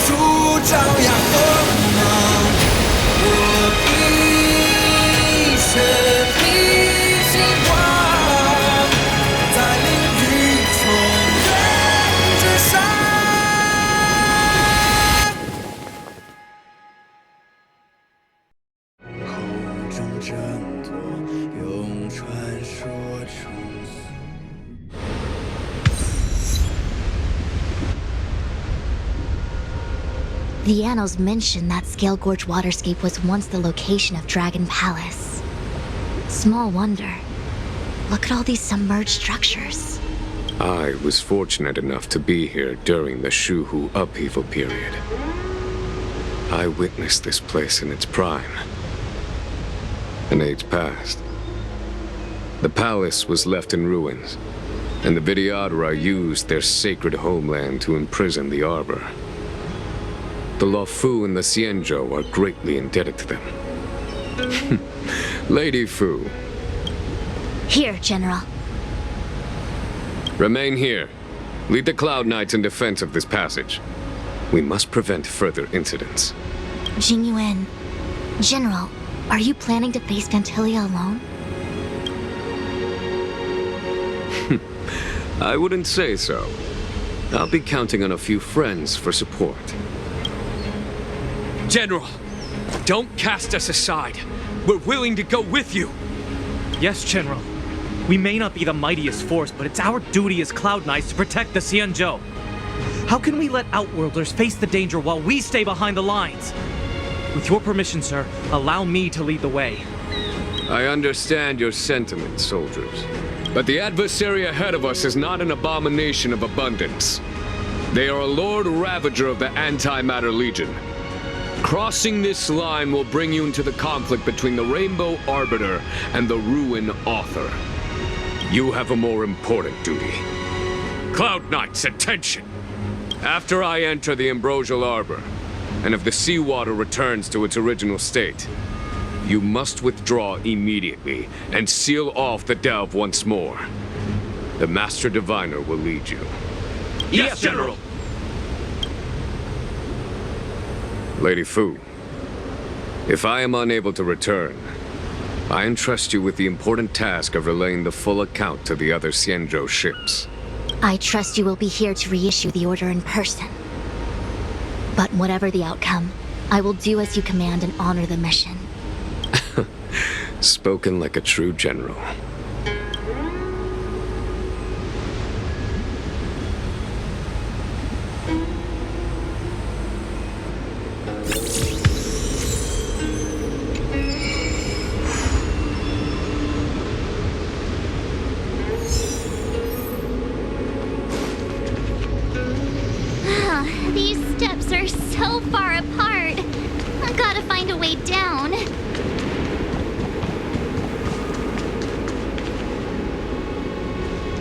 朝阳锋芒。 我一生披星光，在领域重任之上。口中挣脱，用传说重塑。 The annals mention that Scale Gorge waterscape was once the location of Dragon Palace. Small wonder. Look at all these submerged structures. I was fortunate enough to be here during the Shuhu upheaval period. I witnessed this place in its prime. An age passed. The palace was left in ruins, and the Vidyadhara used their sacred homeland to imprison the arbor. The Luofu and the Xianzhou are greatly indebted to them. Lady Fu. Here, General. Remain here. Lead the Cloud Knights in defense of this passage. We must prevent further incidents. Jingyuan, General, are you planning to face Vantilia alone? I wouldn't say so. I'll be counting on a few friends for support. General, don't cast us aside. We're willing to go with you. Yes, General. We may not be the mightiest force, but it's our duty as Cloud Knights to protect the Xianzhou. How can we let Outworlders face the danger while we stay behind the lines? With your permission, sir, allow me to lead the way. I understand your sentiments, soldiers. But the adversary ahead of us is not an abomination of abundance. They are a Lord Ravager of the Antimatter Legion. Crossing this line will bring you into the conflict between the Rainbow Arbiter and the Ruin Author. You have a more important duty. Cloud Knights, attention! After I enter the Ambrosial Arbor, and if the seawater returns to its original state, you must withdraw immediately and seal off the delve once more. The Master Diviner will lead you. Yes, General! Lady Fu, if I am unable to return, I entrust you with the important task of relaying the full account to the other Xianzhou ships. I trust you will be here to reissue the order in person. But whatever the outcome, I will do as you command and honor the mission. Spoken like a true general. These steps are so far apart. I gotta find a way down.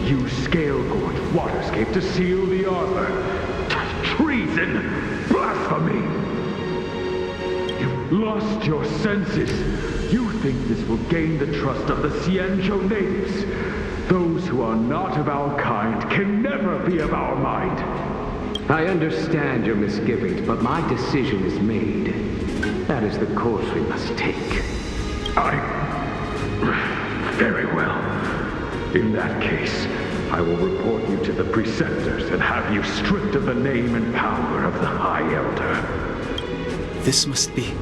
Use Scale Gorge waterscape to seal the arbor. Treason! Blasphemy! You've lost your senses. You think this will gain the trust of the Xianzhou natives? Those who are not of our kind can never be of our mind. I understand your misgivings, but my decision is made. That is the course we must take. Very well. In that case, I will report you to the preceptors and have you stripped of the name and power of the High Elder. This must be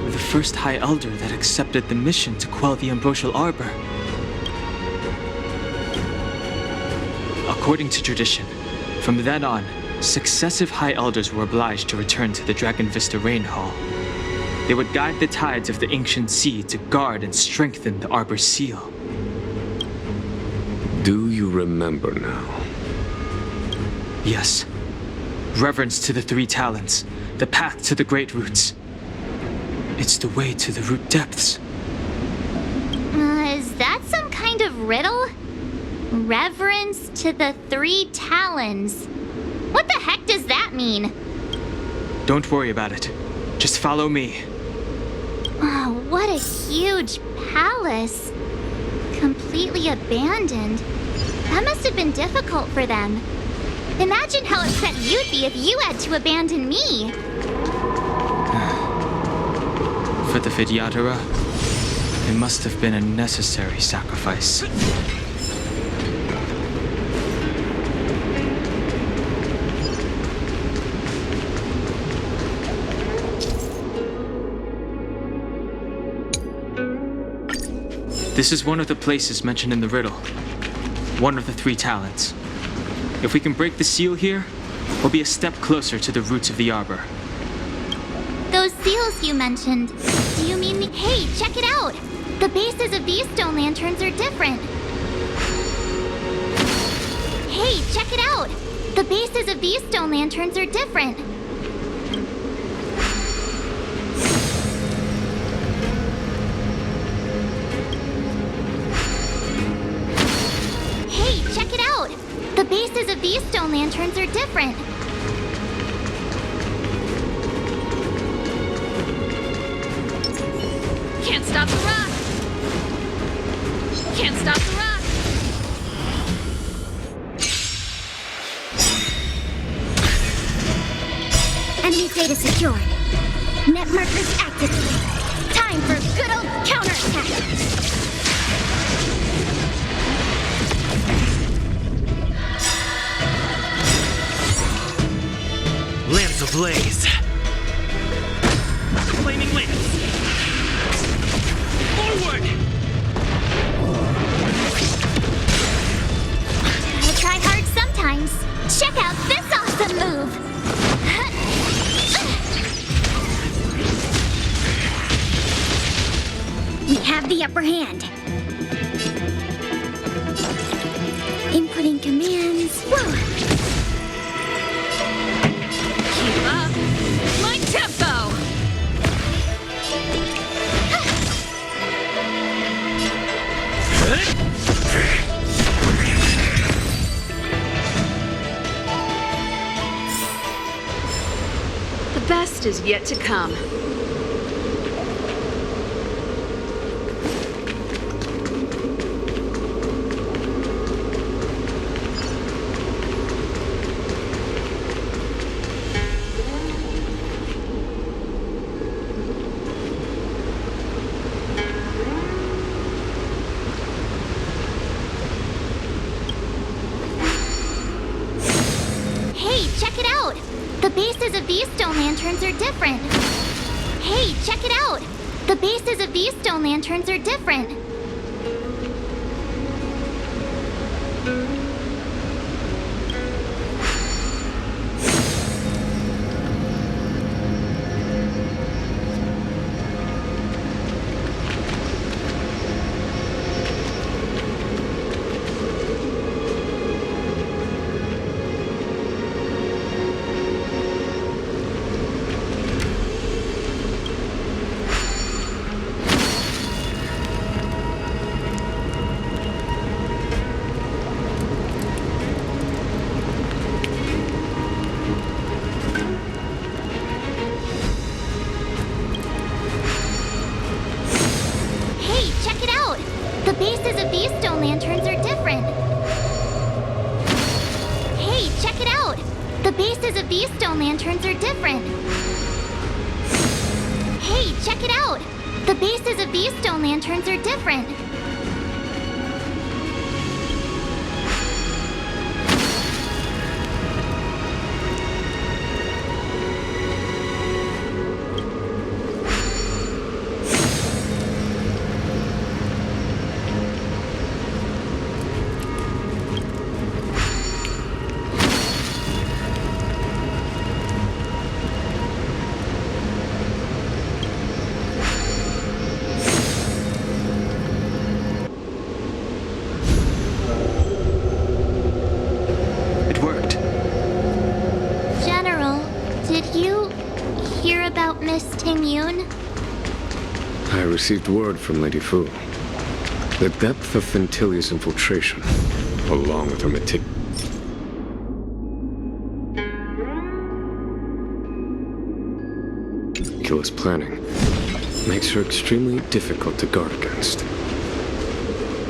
the first High Elder that accepted the mission to quell the Ambrosial Arbor. According to tradition, from then on, successive High Elders were obliged to return to the Dragon Vista Rain Hall. They would guide the tides of the ancient sea to guard and strengthen the Arbor's seal. Do you remember now? Yes. Reverence to the three talents, the path to the great roots. It's the way to the root depths. Is that some kind of riddle? Reverence to the three talons. What the heck does that mean? Don't worry about it. Just follow me. Oh, what a huge palace. Completely abandoned. That must have been difficult for them. Imagine how upset you'd be if you had to abandon me. For the Vidyadhara, it must have been a necessary sacrifice. This is one of the places mentioned in the riddle. One of the three talents. If we can break the seal here, we'll be a step closer to the roots of the arbor. Those seals you mentioned, do you mean the... Hey, check it out! The bases of these stone lanterns are different. Hey, check it out! The bases of these stone lanterns are different. The bases of these stone lanterns are different. Can't stop the rock! Can't stop the rock! Enemy data secured. Net markers activated. Time for good old counterattack! Lamps ablaze! Flaming lamps! Forward! I try hard sometimes. Check out this awesome move! We have the upper hand. Inputting commands. Whoa! My tempo! The best is yet to come. The bases of these stone lanterns are different. Hey, check it out! The bases of these stone lanterns are different. The bases of these stone lanterns are different. Hey, check it out! The bases of these stone lanterns are different. Hey, check it out! The bases of these stone lanterns are different. I received word from Lady Fu. The depth of Ventilia's infiltration, along with her meticulous planning, makes her extremely difficult to guard against.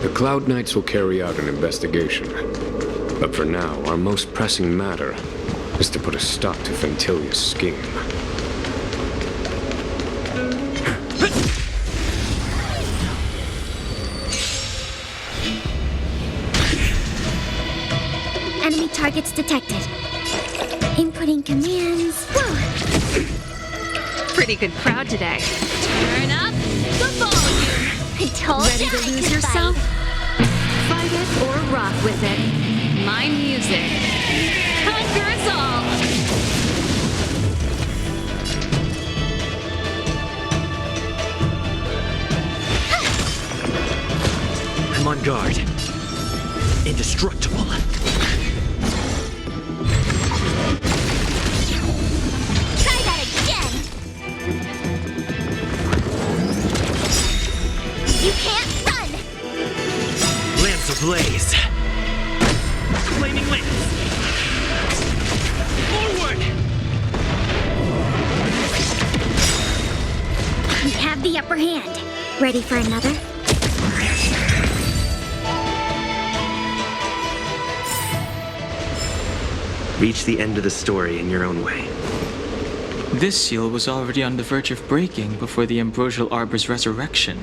The Cloud Knights will carry out an investigation, but for now, our most pressing matter is to put a stop to Ventilia's scheme. Enemy targets detected. Inputting commands. Whoa. Pretty good crowd today. Turn up the volume. I told Ready to lose yourself? Fight it or rock with it. My music. Conquer us all. I'm on guard. Indestructible. Try that again. You can't run. Lance ablaze. Flaming lance. Forward. We have the upper hand. Ready for another? Reach the end of the story in your own way. This seal was already on the verge of breaking before the Ambrosial Arbor's resurrection.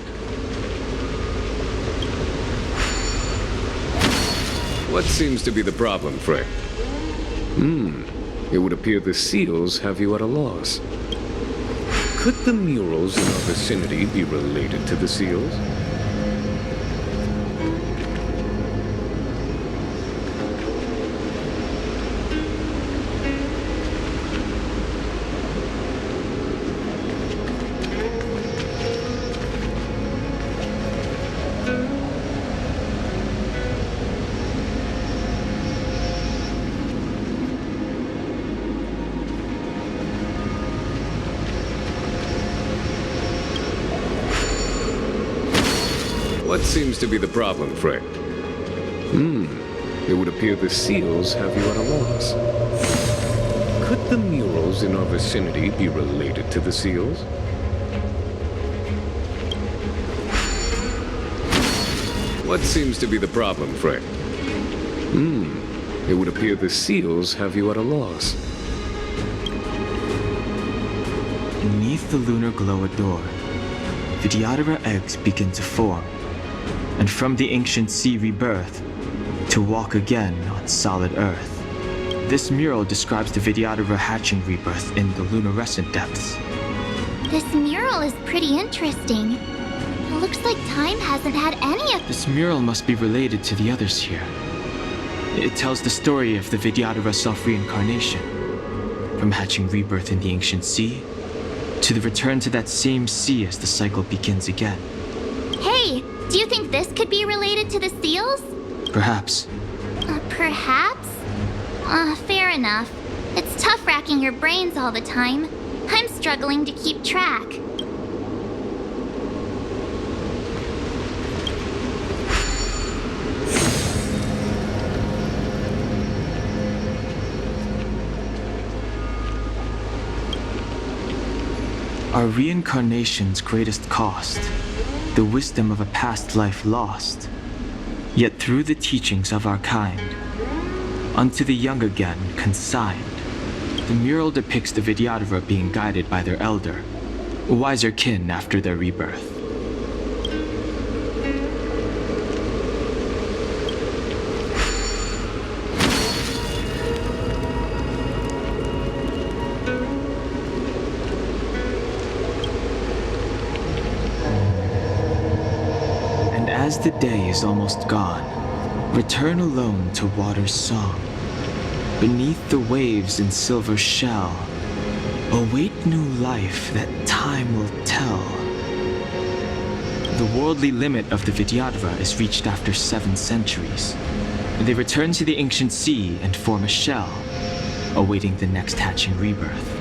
What seems to be the problem, Frey? It would appear the seals have you at a loss. Could the murals in our vicinity be related to the seals? What seems to be the problem, Frey? It would appear the seals have you at a loss. Could the murals in our vicinity be related to the seals? What seems to be the problem, Frey? It would appear the seals have you at a loss. Beneath the lunar glow door, Vidyadhara eggs begin to form, and from the ancient sea rebirth, to walk again on solid Earth. This mural describes the Vidyadhara hatching rebirth in the luminescent depths. This mural is pretty interesting. It looks like time hasn't had any of... This mural must be related to the others here. It tells the story of the Vidyadhara self-reincarnation, from hatching rebirth in the ancient sea, to the return to that same sea as the cycle begins again. Hey, do you think this could be related to the seals? Perhaps. Perhaps? Fair enough. It's tough racking your brains all the time. I'm struggling to keep track. Our reincarnation's greatest cost the wisdom of a past life lost. Yet through the teachings of our kind, unto the young again consigned. The mural depicts the Vidyadhara being guided by their elder, a wiser kin after their rebirth. And as the day is almost gone, return alone to water's song. Beneath the waves in silver shell, await new life that time will tell. The worldly limit of the Vidyadhara is reached after 7 centuries. They return to the ancient sea and form a shell, awaiting the next hatching rebirth.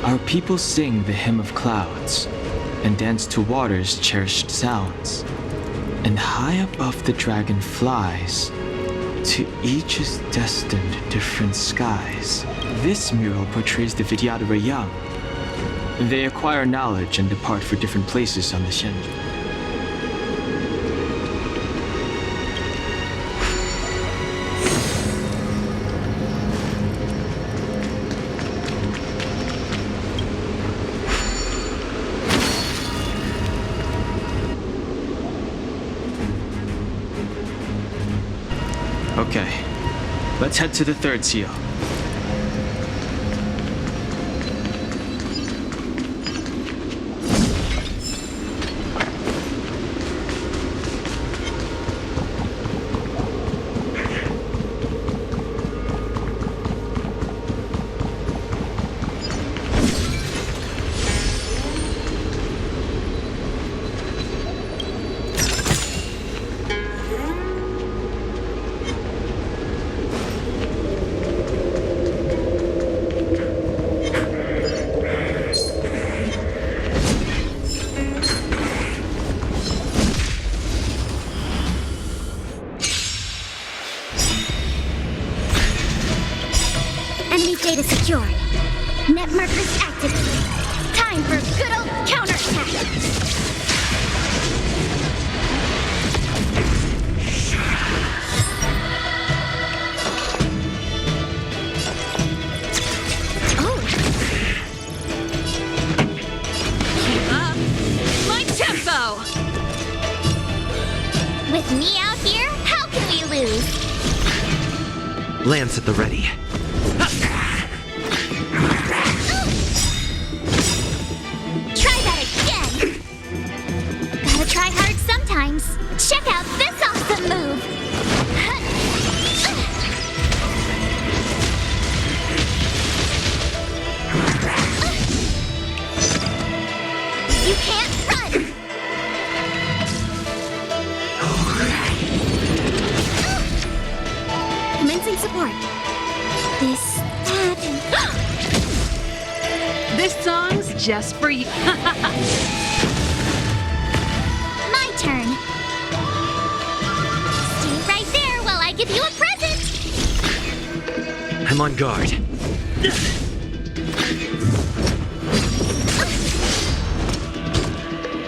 Our people sing the hymn of clouds and dance to water's cherished sounds. And high above the dragon flies, to each is destined different skies. This mural portrays the Vidyadhara young. They acquire knowledge and depart for different places on the Xianzhou. Okay, let's head to the 3rd seal. Enemy data secured. Net markers activated. Time for a good old counterattack. Oh. Keep up. My tempo! With me out here, how can we lose? Lance at the ready. Try that again! Gotta try hard sometimes. Check out this awesome move! You can't run! Commencing support. This, that, and... This song's just for you. My turn. Stay right there while I give you a present. I'm on guard.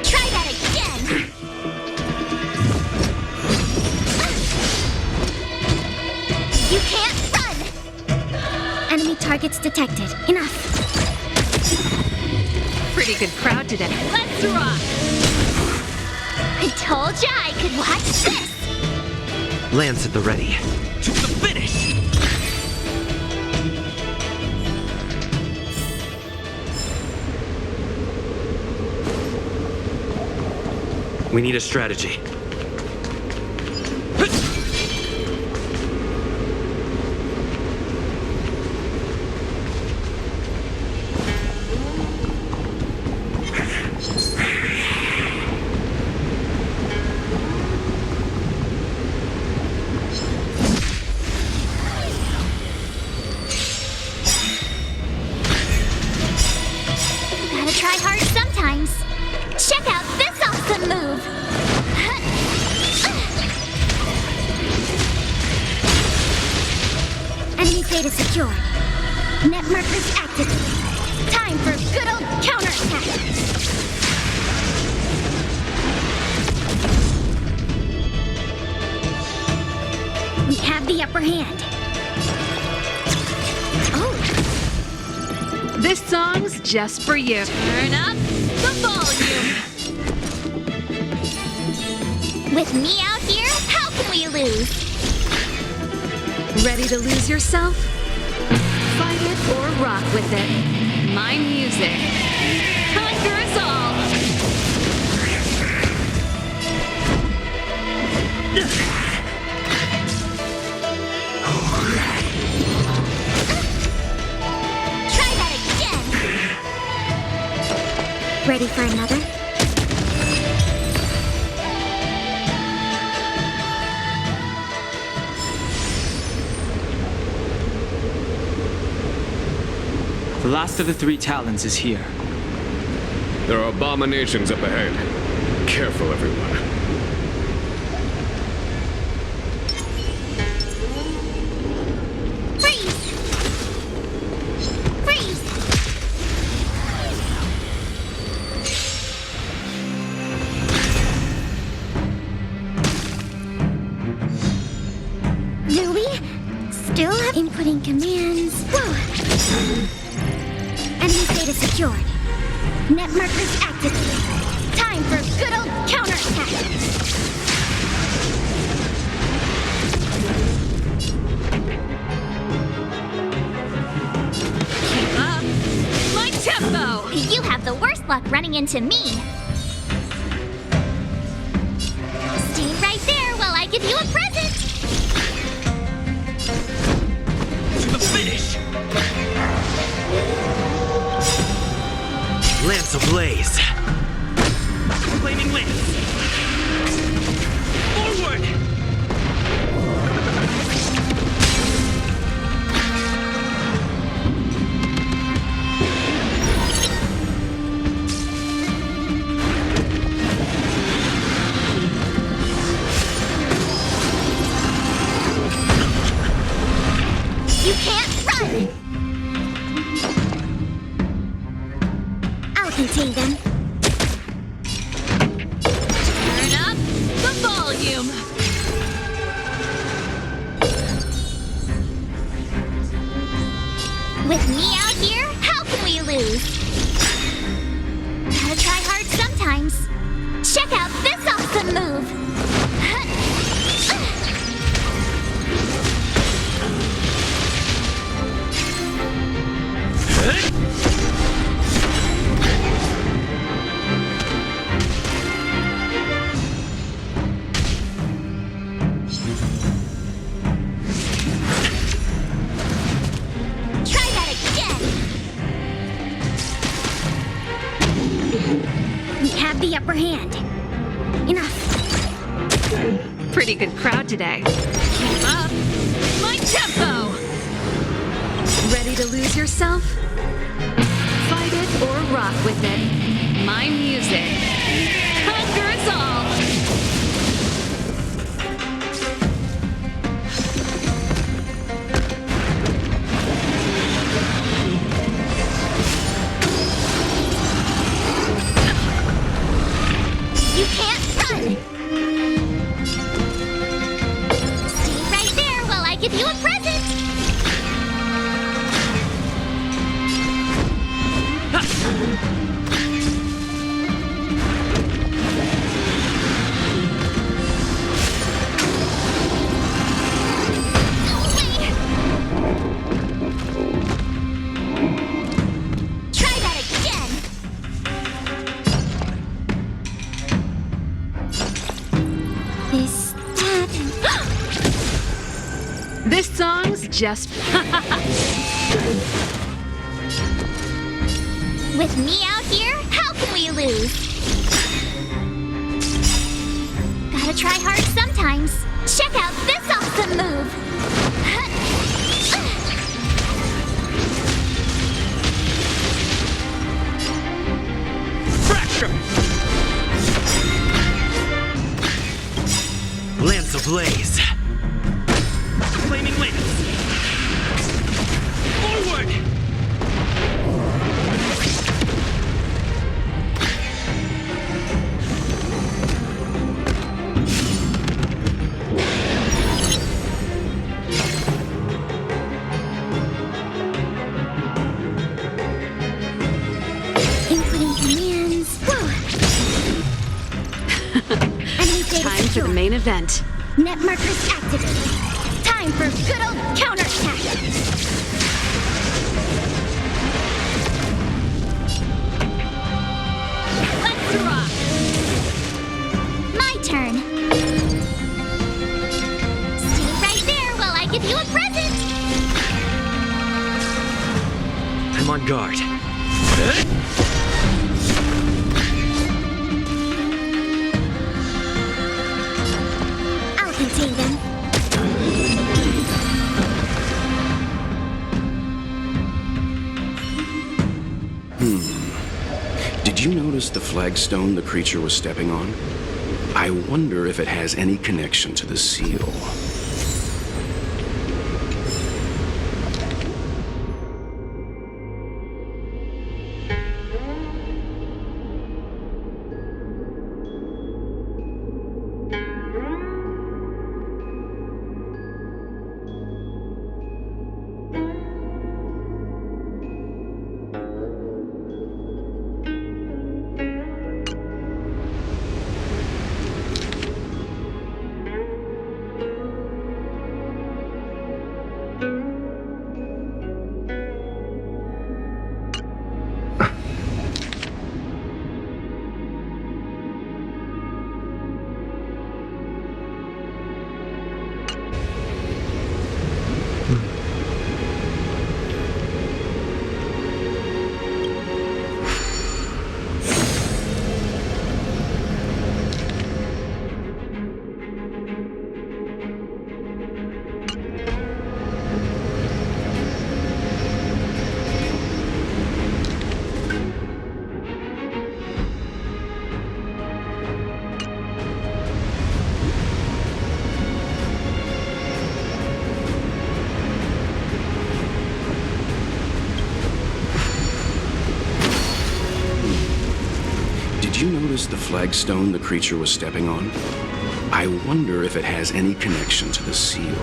Try that again. You can't run. Enemy targets detected. Enough. Pretty good crowd today. Let's rock! I told ya I could watch this. Lance at the ready. To the finish! We need a strategy. Gotta try hard sometimes. Check out this awesome move. data secured. Net markers activated. Time for good old counterattack. We have the upper hand. Oh. This song's just for you. Turn up the volume. With me out here, how can we lose? Ready to lose yourself? Fight it or rock with it. My music. Conquer us all! Try that again! Ready for another? The last of the 3 Talons is here. There are abominations up ahead. Careful, everyone. Freeze! Freeze! Do we still have inputting commands? Whoa! Enemy data secured. Net markers activated. Time for good old counterattack. Keep up my tempo! You have the worst luck running into me. Stay right there while I give you a present. To the finish! Lance ablaze! Flaming lance! Forward! You can't run! I'll contain them. Turn up the volume! With me out here, how can we lose? Gotta try hard sometimes. Check out this awesome move! Try that again! We have the upper hand. Enough. Pretty good crowd today. Keep up my tempo! Ready to lose yourself? Fight it or rock with it. My music. Conquer us all! You can't run! Stay right there while I give you a present! Try that again! This, that, and... This song's just... With me out here, how can we lose? Gotta try hard sometimes. Check out this awesome move! Fracture! Lance ablaze! Flaming lance! main event. Net markers activated. Time for good old counterattack. Let's rock! My turn. Stay right there while I give you a present. I'm on guard. I'll contain them. Did you notice the flagstone the creature was stepping on? I wonder if it has any connection to the seal. Did you notice the flagstone the creature was stepping on? I wonder if it has any connection to the seal.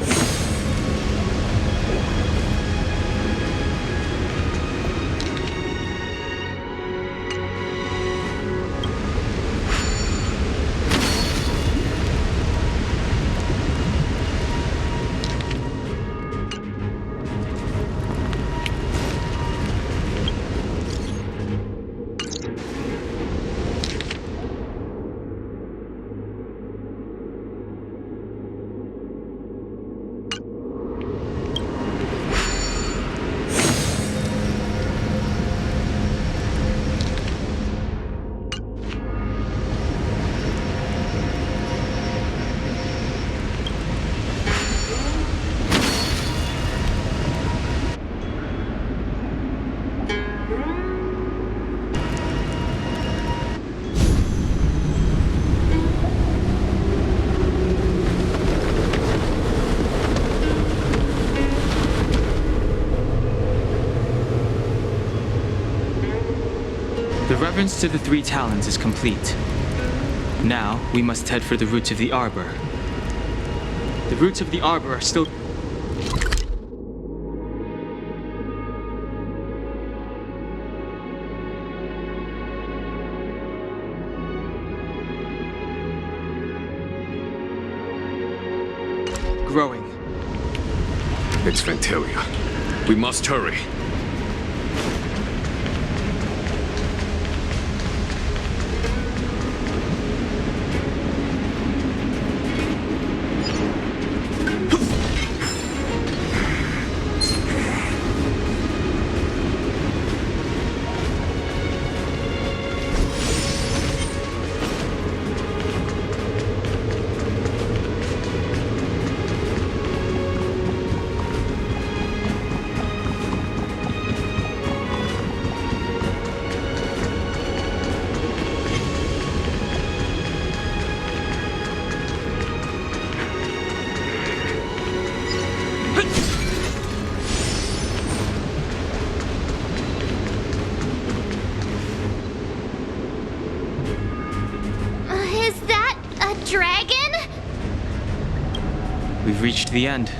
The reverence to the three talons is complete. Now, we must head for the roots of the arbor. The roots of the arbor are still... growing. It's Ventilia. We must hurry. We've reached the end.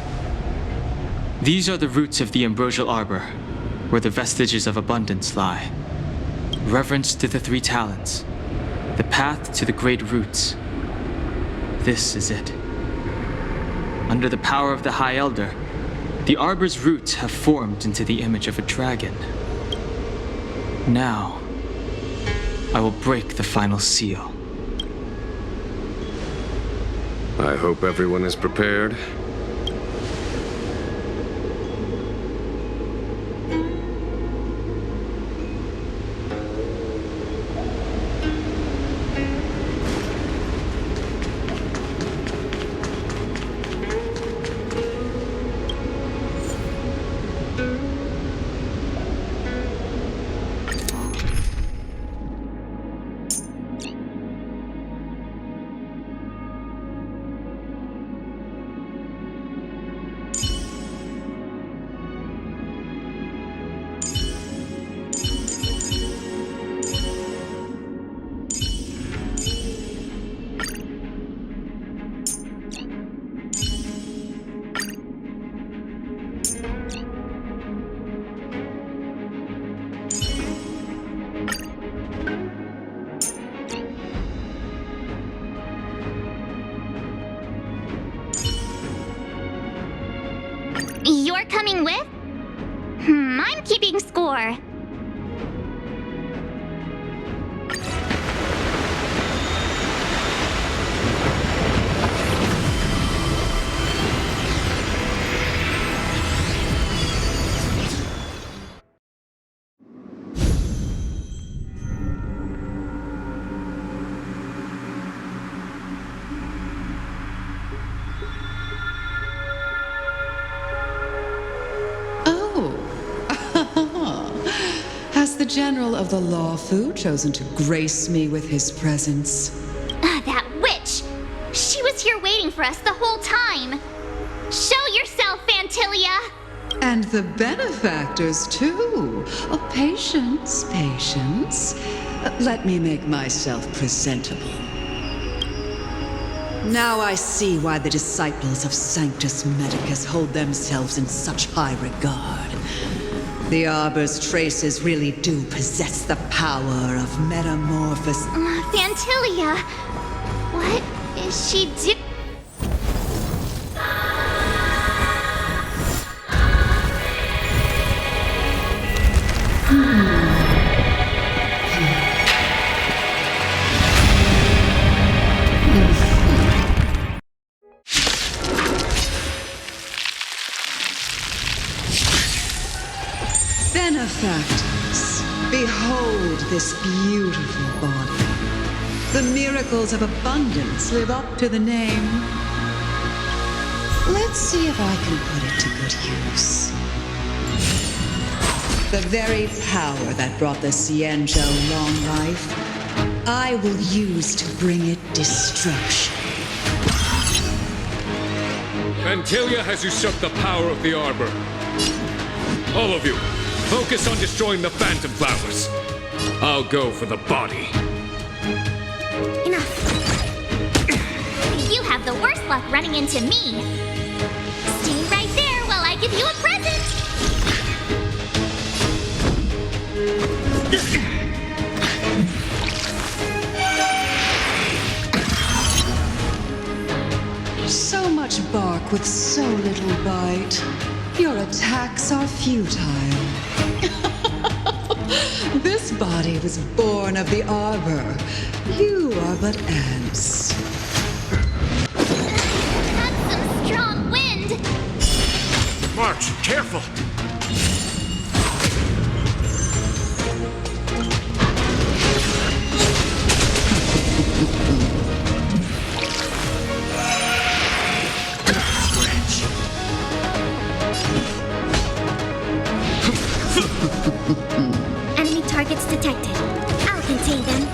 These are the roots of the ambrosial arbor, where the vestiges of abundance lie. Reverence to the three talons, the path to the great roots. This is it. Under the power of the High Elder, the Arbor's roots have formed into the image of a dragon. Now, I will break the final seal. I hope everyone is prepared. You're coming with? I'm keeping score. Has the General of the Lawfu chosen to grace me with his presence? That witch! She was here waiting for us the whole time! Show yourself, Fantilia! And the benefactors, too. Oh, patience, patience. Let me make myself presentable. Now I see why the disciples of Sanctus Medicus hold themselves in such high regard. The Arbor's traces really do possess the power of metamorphosis. Fantilia! What is she doing? Benefactors, behold this beautiful body. The miracles of abundance live up to the name. Let's see if I can put it to good use. The very power that brought the Xianzhou long life, I will use to bring it destruction. Fantilia has usurped the power of the Arbor. All of you, focus on destroying the Phantom Flowers. I'll go for the body. Enough. You have the worst luck running into me. Stay right there while I give you a present. So much bark with so little bite. Your attacks are futile. This body was born of the Arbor. You are but ants. That's some strong wind. March, careful! Enemy targets detected. I'll contain them.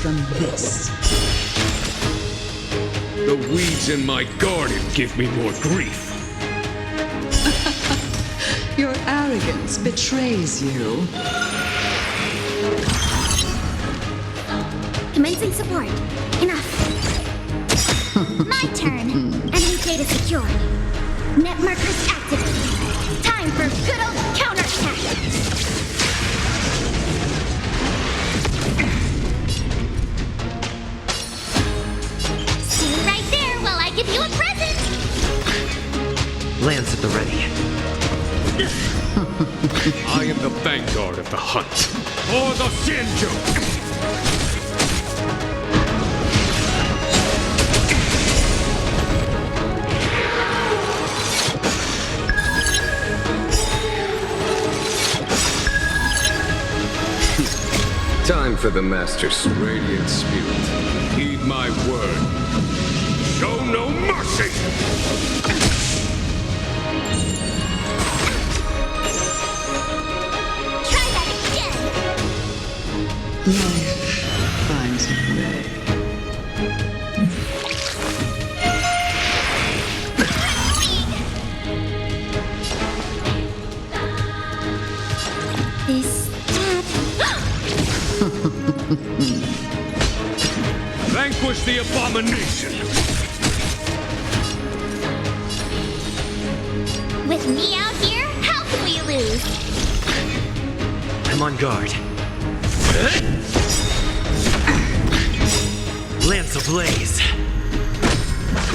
from this. The weeds in my garden give me more grief. Your arrogance betrays you. Commencing support. Enough. My turn. Enemy data secure. Net markers activated. Time for good old counterattack. Stand right there while I give you a present. Lance at the ready. I am the vanguard of the hunt. For the Xianzhou! Time for the Master's radiant spirit. Heed my word. Show no mercy! Try that again. Life finds a way. This Vanquish the abomination! With me out here, how can we lose? I'm on guard. Lance ablaze.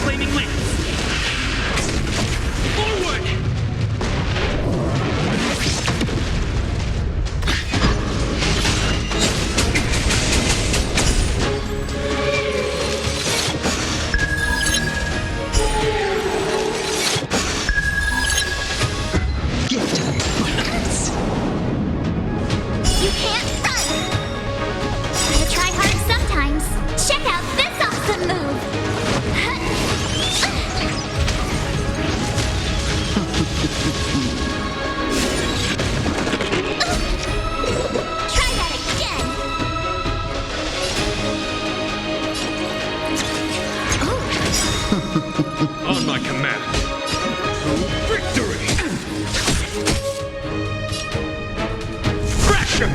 Flaming lance. Forward! You can't run! Gotta try hard sometimes. Check out this awesome move! Try that again! On my command. Victory! Fraction!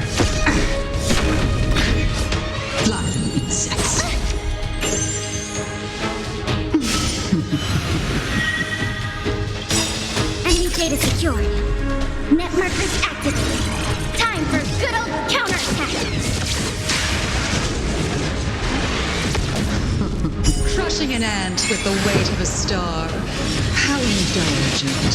Flying insects. Enemy data secured. Net markers activated. Time for good old counterattack! Crushing an ant with the weight of a star. How indulgent.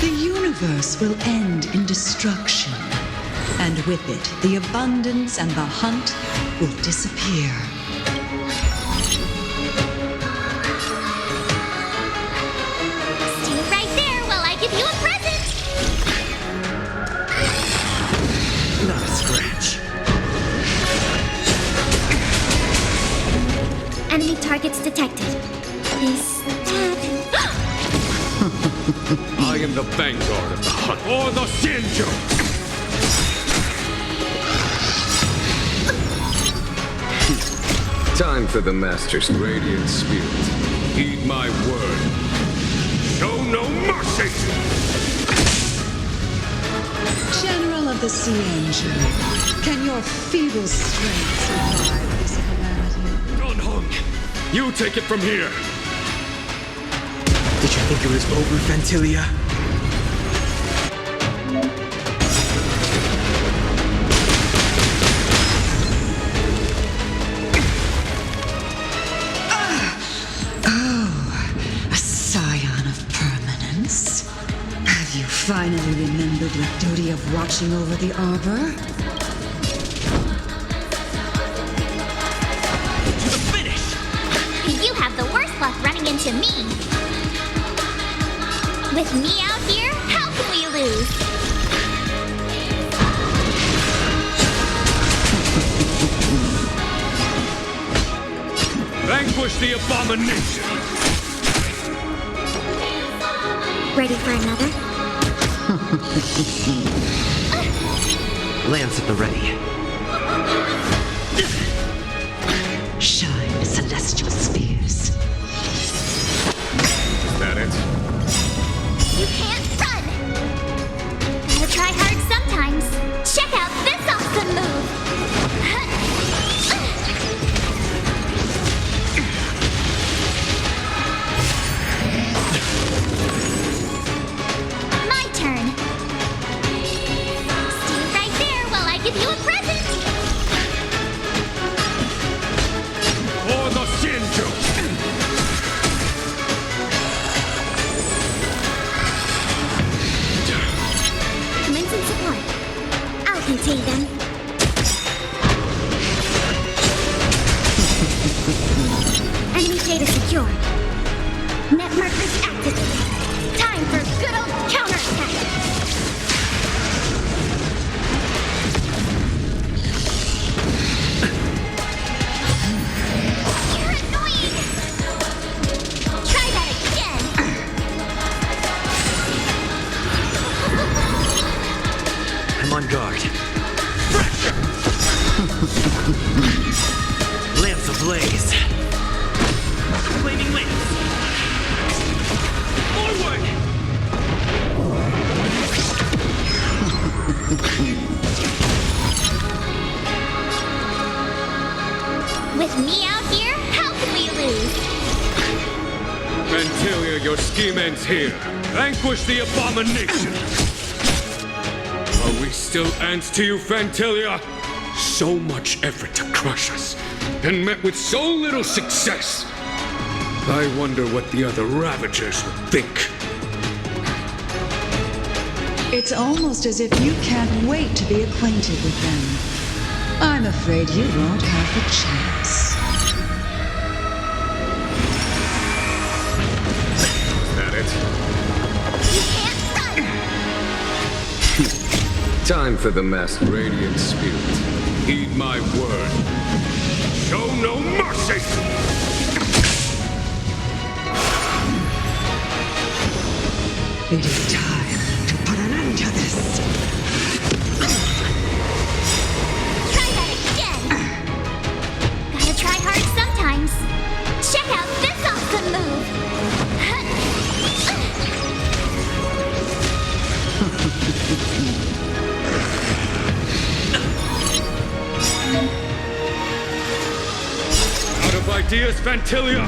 The universe will end in destruction. And with it, the abundance and the hunt will disappear. Stay right there while I give you a present! Not a scratch. Enemy targets detected. Is that... I am the vanguard of the hunt. For the Xianzhou! Time for the Master's radiant spirit. Heed my word. Show no mercy! General of the Xianzhou, can your feeble strength survive this calamity? Deng-Hung, you take it from here. Did you think it was over, Ventilia? A scion of permanence. Have you finally remembered your duty of watching over the arbor? To the finish! You have the worst luck running into me. With me out here, how can we lose? Vanquish the abomination! Ready for another? Lance at the ready. Shine, celestial spheres. Is that it? You can't run! Gotta try hard sometimes. Check out this awesome move! My turn. Stay right there while I give you a present! For the Xianzhou! Commence and support. I'll contain them. Enemy data secure. Net markers activated. Time for good old counterattack. You're annoying! Try that again! I'm on guard. Lance ablaze. Flaming lance. Forward! With me out here, how can we lose? Fantilia, your scheme ends here. Vanquish the abomination! Are we still ants to you, Fantilia? So much effort to crush us, and met with so little success. I wonder what the other Ravagers would think. It's almost as if you can't wait to be acquainted with them. I'm afraid you won't have a chance. Is that You can't run! Time for the masked radiant spirit. Heed my word. Show no mercy! It is time to put an end to this. Try that again! Gotta try hard sometimes. Check out this awesome move! Out of ideas, Fantilia!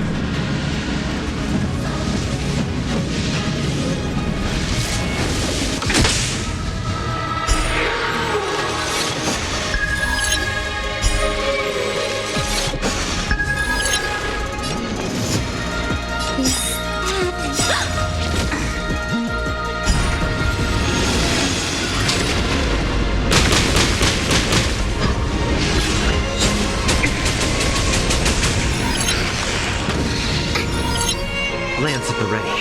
Lance at the ready.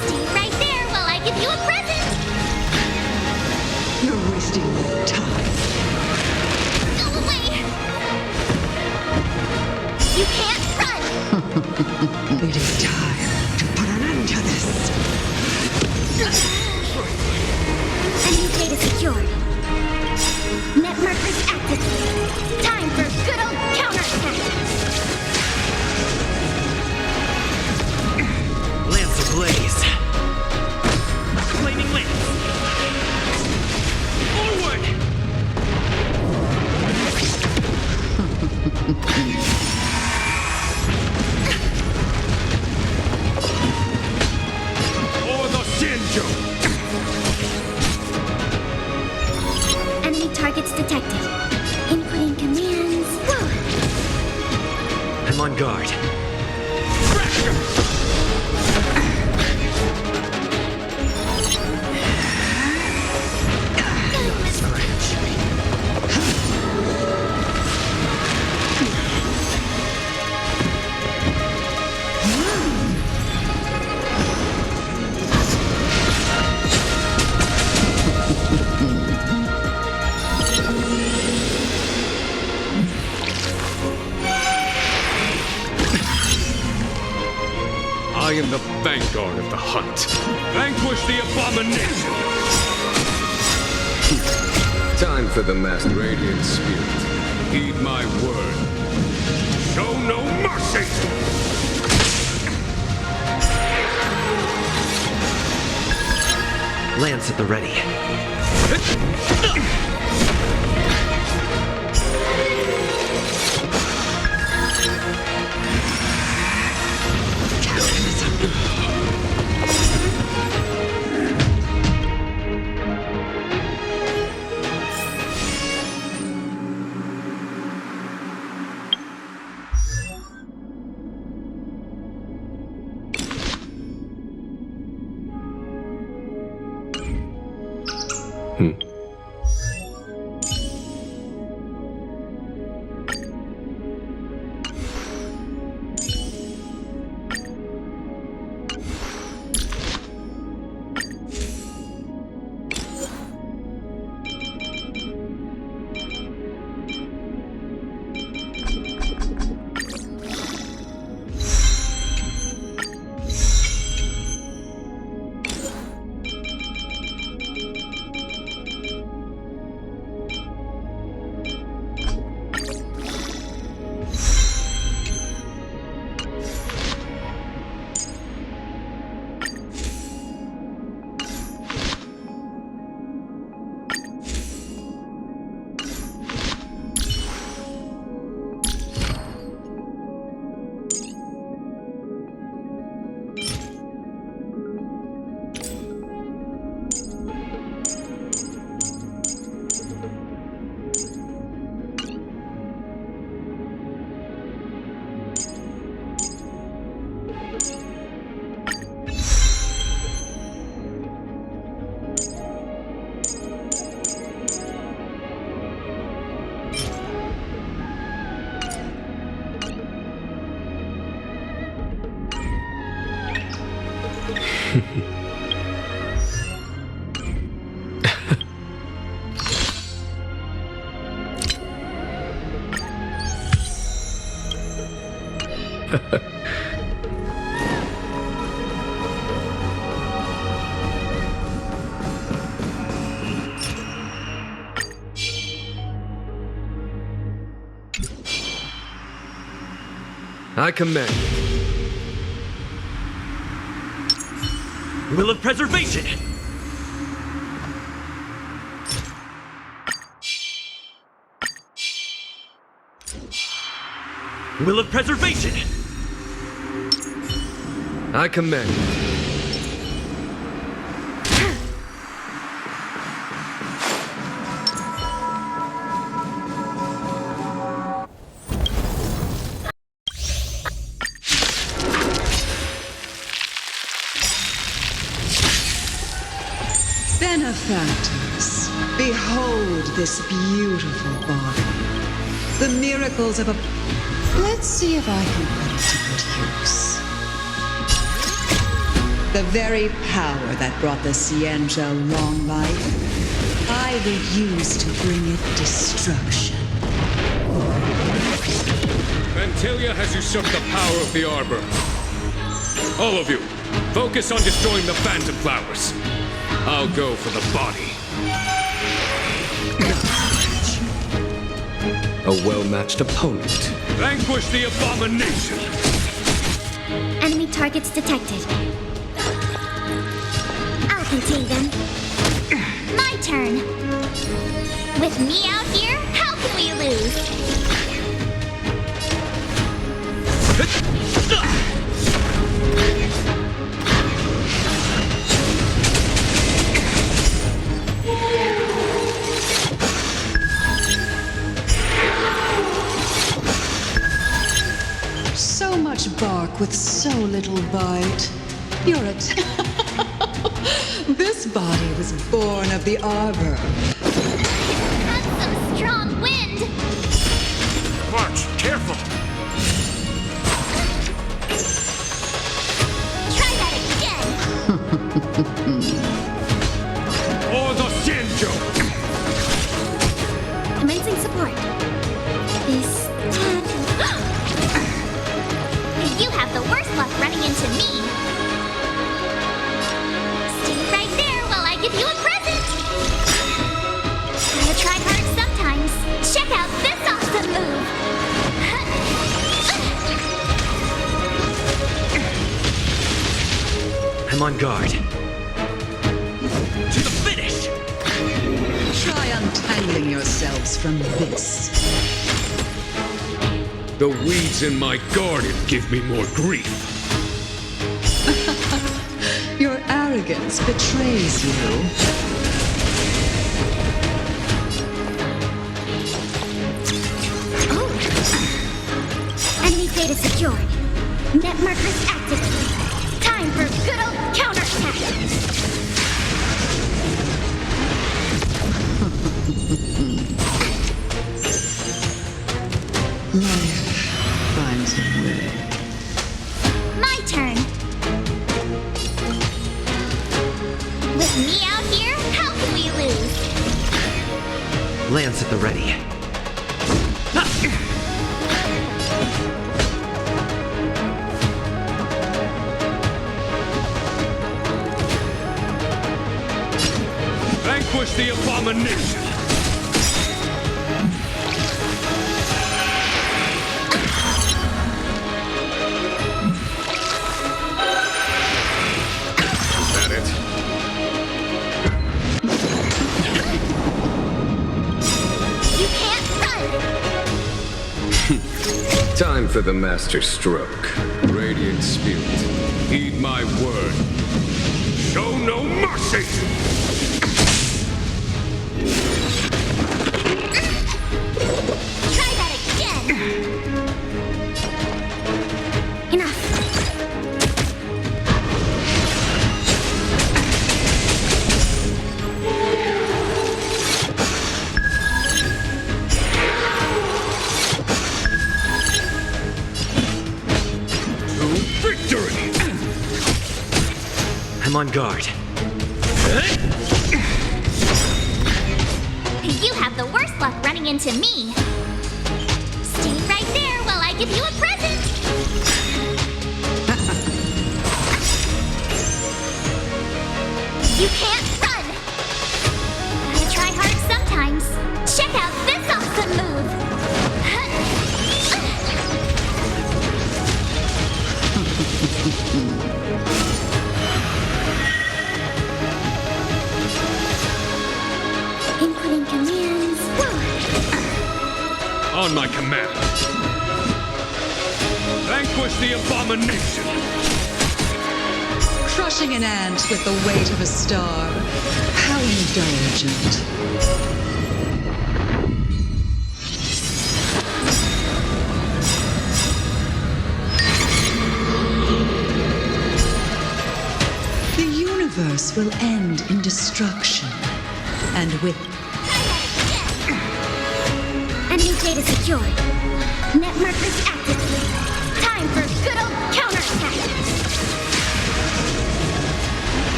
Stay right there while I give you a present! You're wasting your time. Go away! You can't run! It is time to put an end to this. Enemy data secure. Net markers activated. Time for good old counterattack. Lance ablaze. Flaming lance. Forward! For the Xianzhou! Enemy targets detected. Inputting commands. Woo! I'm on guard. I am the vanguard of the hunt. Vanquish the abomination! Time for the masked radiant spirit. Heed my word. Show no mercy! Lance at the ready. I command. Will of preservation! Will of preservation! I command. Benefactors, behold this beautiful body. The miracles of a... Let's see if I can put it to good use. The very power that brought the Xianzhou long life, I will use to bring it destruction. Fantilia has usurped the power of the Arbor. All of you, focus on destroying the Phantom Flowers. I'll go for the body. A well-matched opponent. Vanquish the abomination! Enemy targets detected. I'll contain them. My turn. With me out here, how can we lose? So much bark with so little bite. You're a... This body was born of the Arbor. That's some strong wind! March, careful! Try that again! Or the Xianzhou! Commencing support. This time... You have the worst luck running into me! on guard. To the finish! Try untangling yourselves from this. The weeds in my garden give me more grief. Your arrogance betrays you. Enemy data secured. Net markers activated. Time for good old counterattack. Life finds a way. My turn. With me out here, how can we lose? Lance at the ready. Vanquish the abomination! Is that it? You can't run! Time for the master stroke. Radiant Spirit, Heed my word. Show no mercy! Try that again! Enough. To victory! I'm on guard. You have the worst luck running into me. Stay right there while I give you a present. You can't run. Gotta try hard sometimes. Check out this awesome move. Inputting commands. On my command. Vanquish the abomination! Crushing an ant with the weight of a star. How indulgent. The universe will end in destruction. And with Enemy data secured. Net markers activated. Time for good old counterattack.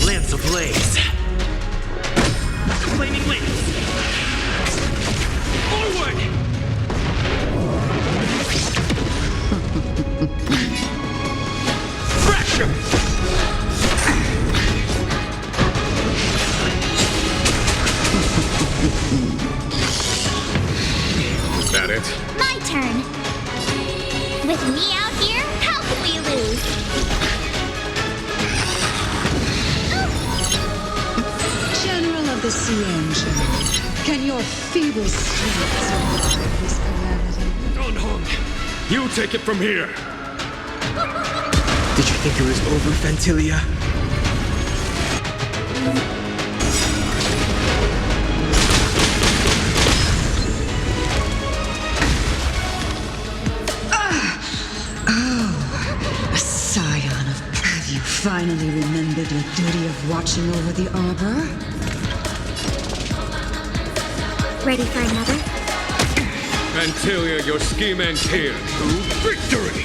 Lance ablaze. Flaming lance. Forward! Fracture! Is that it? My turn. With me out here, how can we lose? General of the Xianzhou, can your feeble strength survive this calamity? Deng-Hung, you take it from here. Did you think it was over, Fantilia? A scion of... Have you finally remembered your duty of watching over the arbor? Ready for another? Fantilia, your scheme ends here. To victory!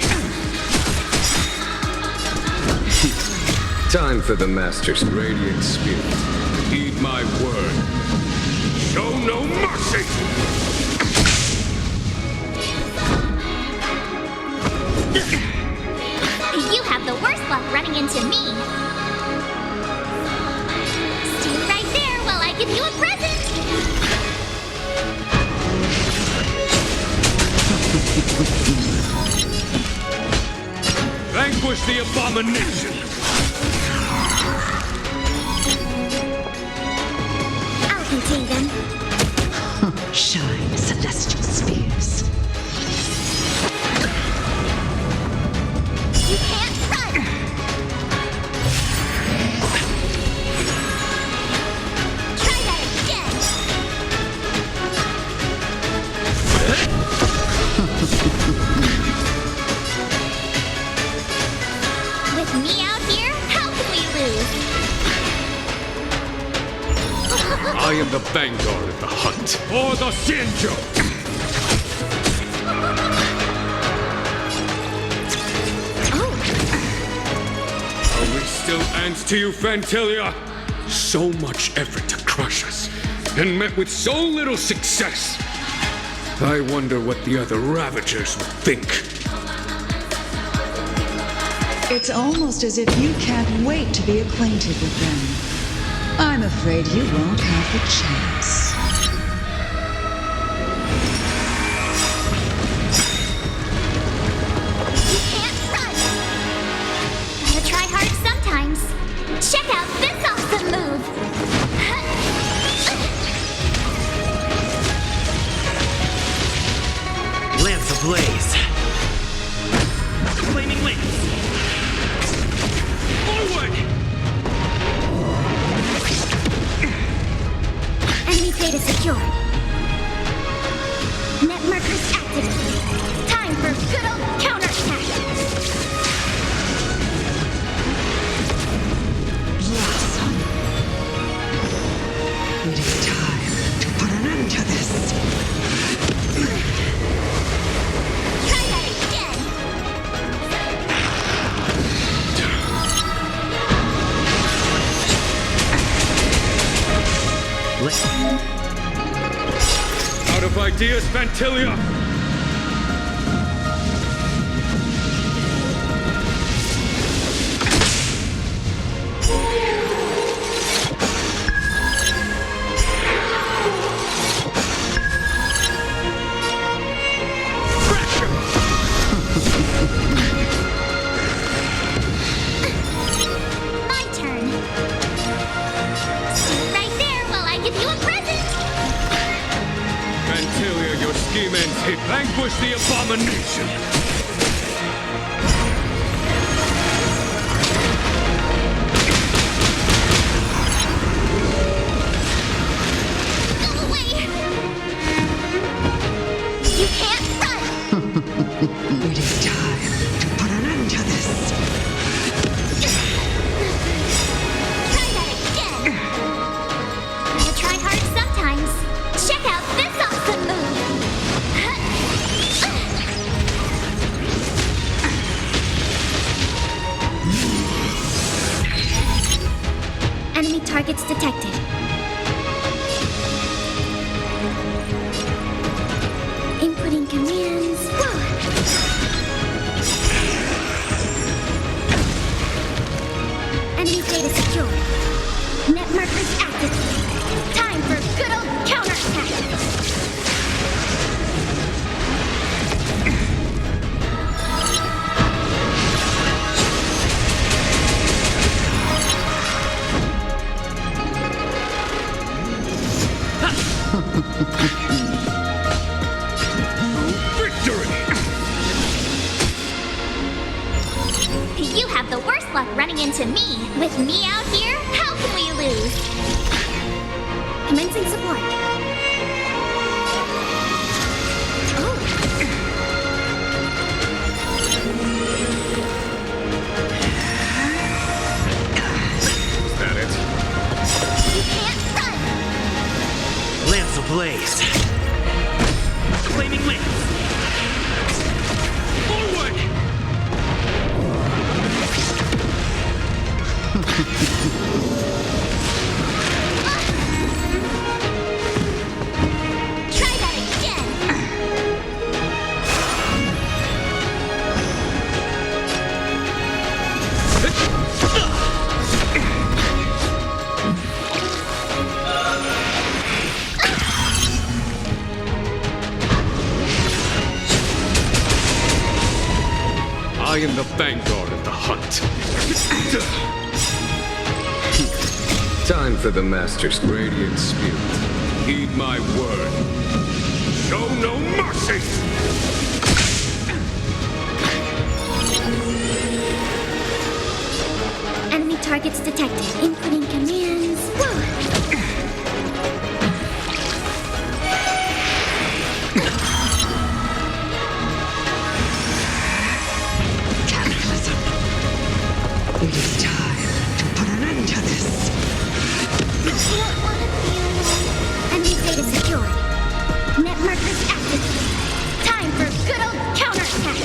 time for the Master's Radiant Spirit. Heed my word. Show no mercy! You have the worst luck running into me. Stay right there while I give you a present. Vanquish the abomination! Shine, celestial spheres. You can't run! Try that again! With me out here, how can we lose? I am the vanguard of the hunt, for the Xianzhou! Are we still ants to you, Fantilia? So much effort to crush us, and met with so little success. I wonder what the other Ravagers would think. It's almost as if you can't wait to be acquainted with them. I'm afraid you won't have the chance. You can't run! Gotta try hard sometimes. Check out this awesome move! Lance ablaze. Flaming Lance. Forward! Enemy data secured. Net markers activated. Time for good old counterattack. Blossom. It is time to put an end to this. Try that again. Out of ideas, Fantilia! My turn. Stay right there while I give you a present. Fantilia, your scheme ends here. Vanquish the abomination! Go away! You can't run! It is time to put an end to this. Try that again! Gotta try hard sometimes. Check out this awesome move! Enemy targets detected. Inputting commands. Enemy data secure. Net markers activated. Time for good old counterattack. Victory! You have the worst luck running into me. With me out here, how can we lose? Commencing support. Oh. Is that it? You can't run! Lance ablaze. Flaming Lance. Forward! Try that again! I am the vanguard of the hunt. Time for the Master's radiant spirit. Heed my word. mercy! Enemy targets detected. Inputting commands. Whoa. Cataclysm. It is time to put an end to this. You don't want to be alone. Enemy data secured. Net markers activated. Time for good old counterattack.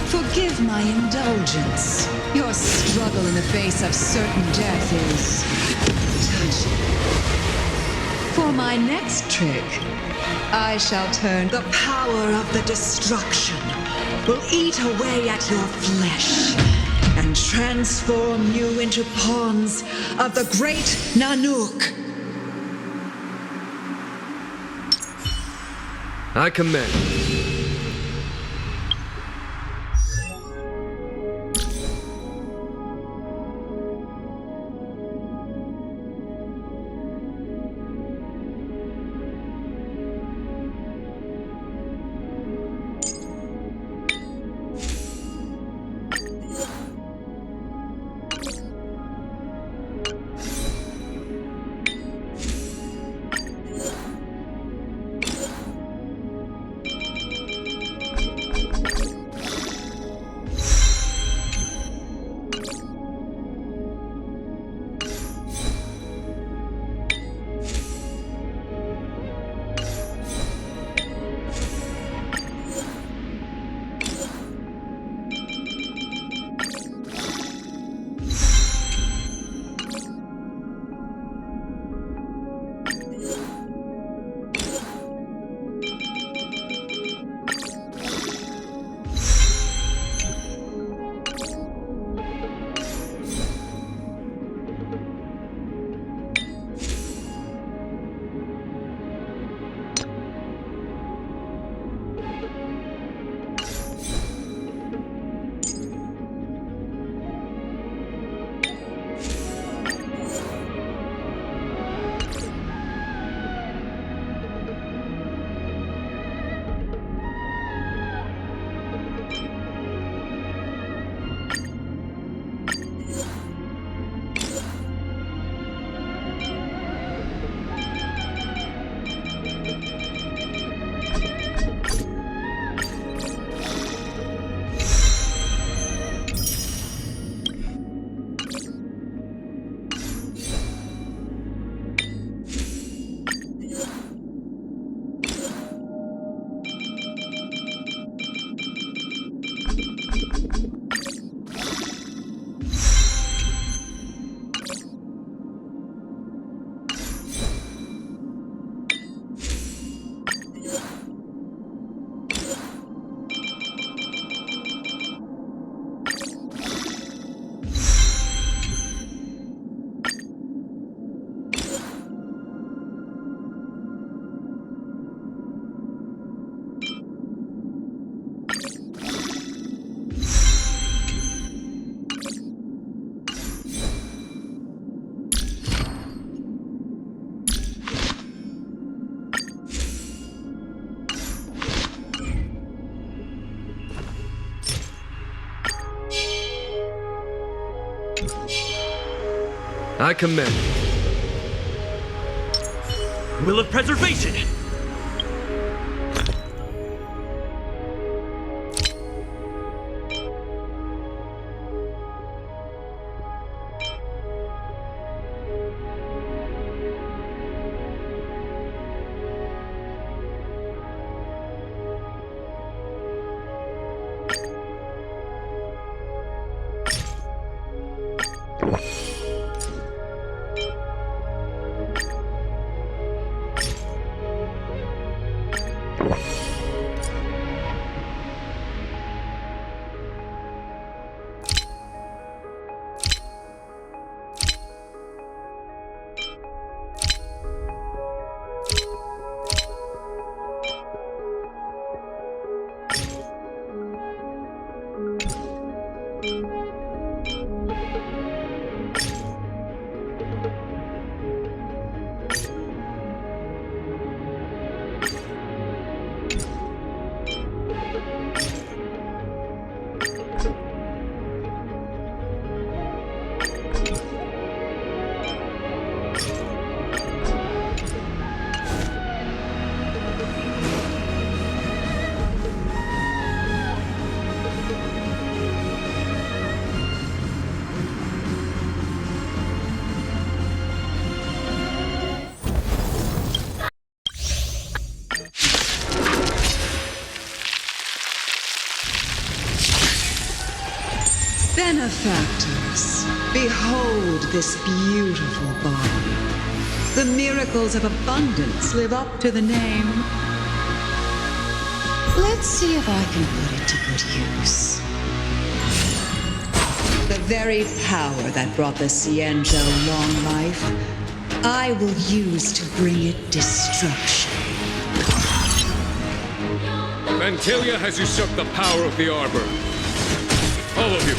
Forgive my indulgence. Your struggle in the face of certain death is touching. For my next trick, I shall turn the power of the destruction will eat away at your flesh and transform you into pawns of the great Nanook. I command. I command. Will of preservation! Benefactors, behold this beautiful body. The miracles of abundance live up to the name. Let's see if I can put it to good use. The very power that brought the Xianzhou long life, I will use to bring it destruction. Vantilia has usurped the power of the Arbor. All of you,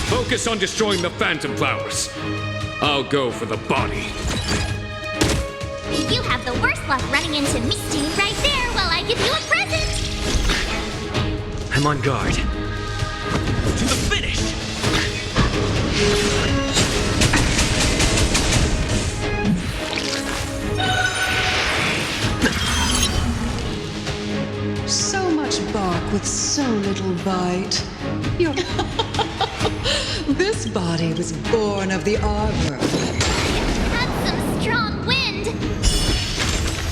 focus on destroying the Phantom Flowers. I'll go for the body. You have the worst luck running into me. Stay right there while I give you a present! I'm on guard. To the finish! So much bark with so little bite. You're... This body was born of the Arbor. That's some strong wind!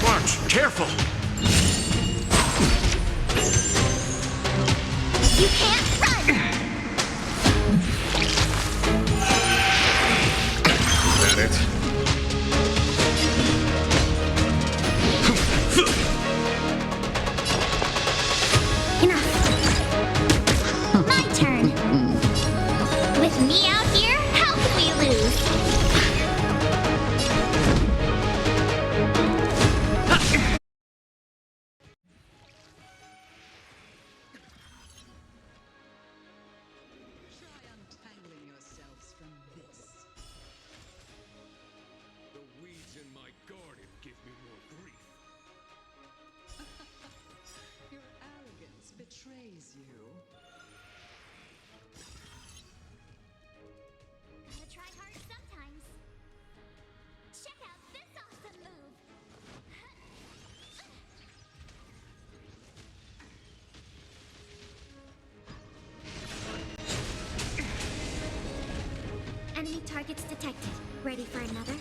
Watch, careful! You can't run! That it? Enough. My turn. With me out here, how can we lose? The weeds in my garden give me more grief. Your arrogance betrays you. Gotta try hard sometimes. Check out this awesome move. Enemy targets detected. Ready for another?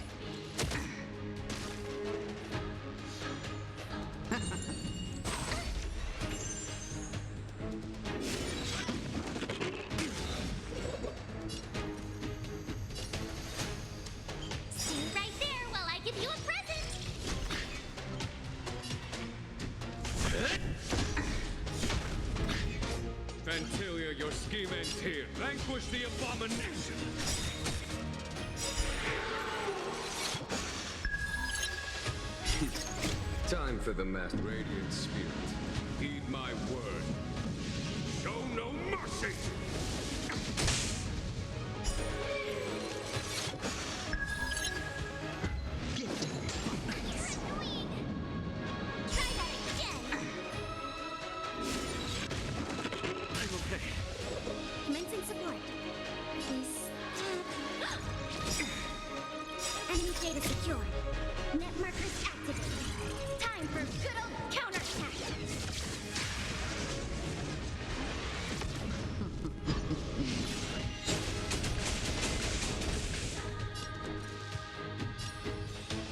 Stay right there while I give you a present! Vantilia, your scheme ends here. Vanquish the abomination! Time for the masked radiant spirit. Heed my word. Show no mercy! Try that again! I'm okay. Commencing support. Please. Enemy data secured. Net markers activated. Time for good old counterattack.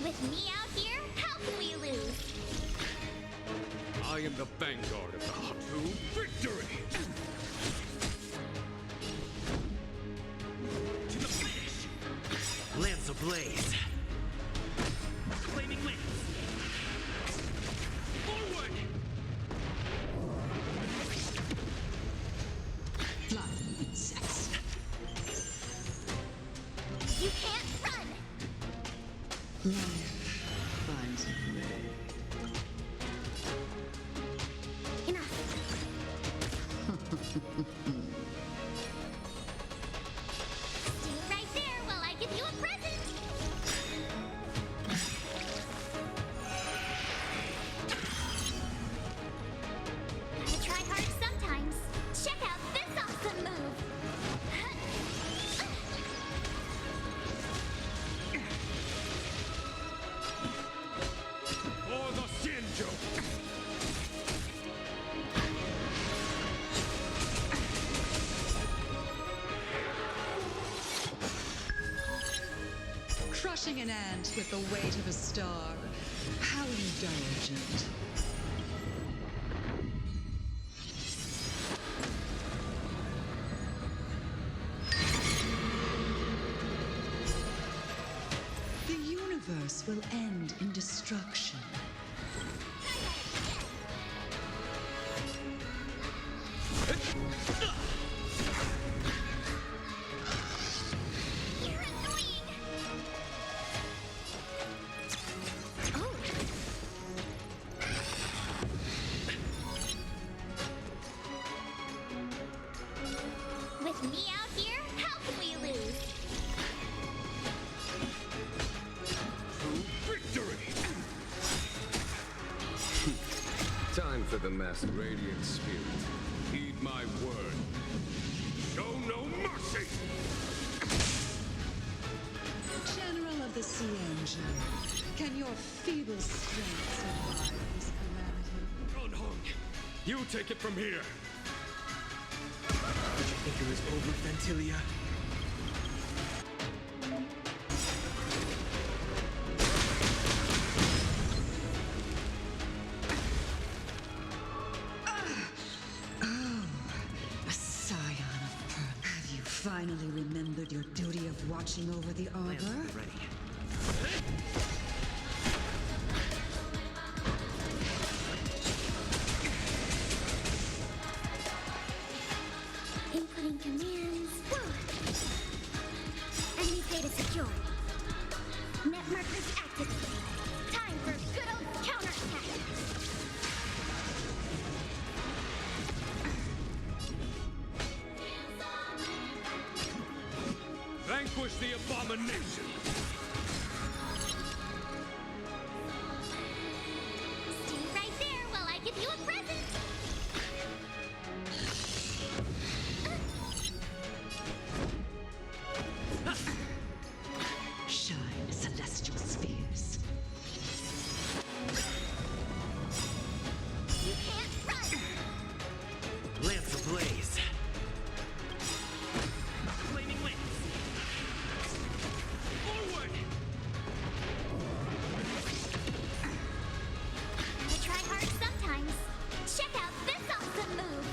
With me out here, how can we lose? I am the vanguard of the Hatu. Victory! To the finish! Lance ablaze. Flaming lance. Forward! Flying insects. You can't run! Life finds a way. Enough. Stay right there while I give you a present! Gotta try hard sometimes. Check out this awesome move! For the Xianzhou! Crushing an ant with the weight of a star. How indulgent. universe will end in destruction. You're annoying! With me out here, how can we lose? Victory! Time for the masked radiant spirit. Heed my word. Show no mercy! General of the Xianzhou, can your feeble strength survive this calamity? Deng-Hung, you take it from here. Did you think it was over, Ventilia? A scion of pearl. Have you finally remembered your duty of watching over the arbor? Ready. Inputting commands. Whoa. Enemy data secure. Net markers activated. Time for good old counterattack. Vanquish the abomination! Stay right there while I give you a present. Shine, celestial spheres. You can't run. Lance ablaze. Flaming lance. Forward! I try hard sometimes. Check out this awesome move.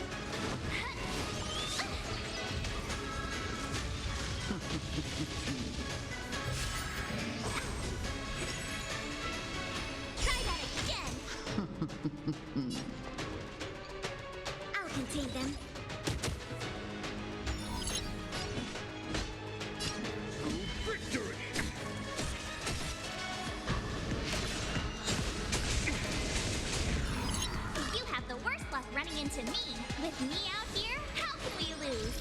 Try that again. I'll contain them. Victory! You have the worst luck running into me. With me out here, how can we lose?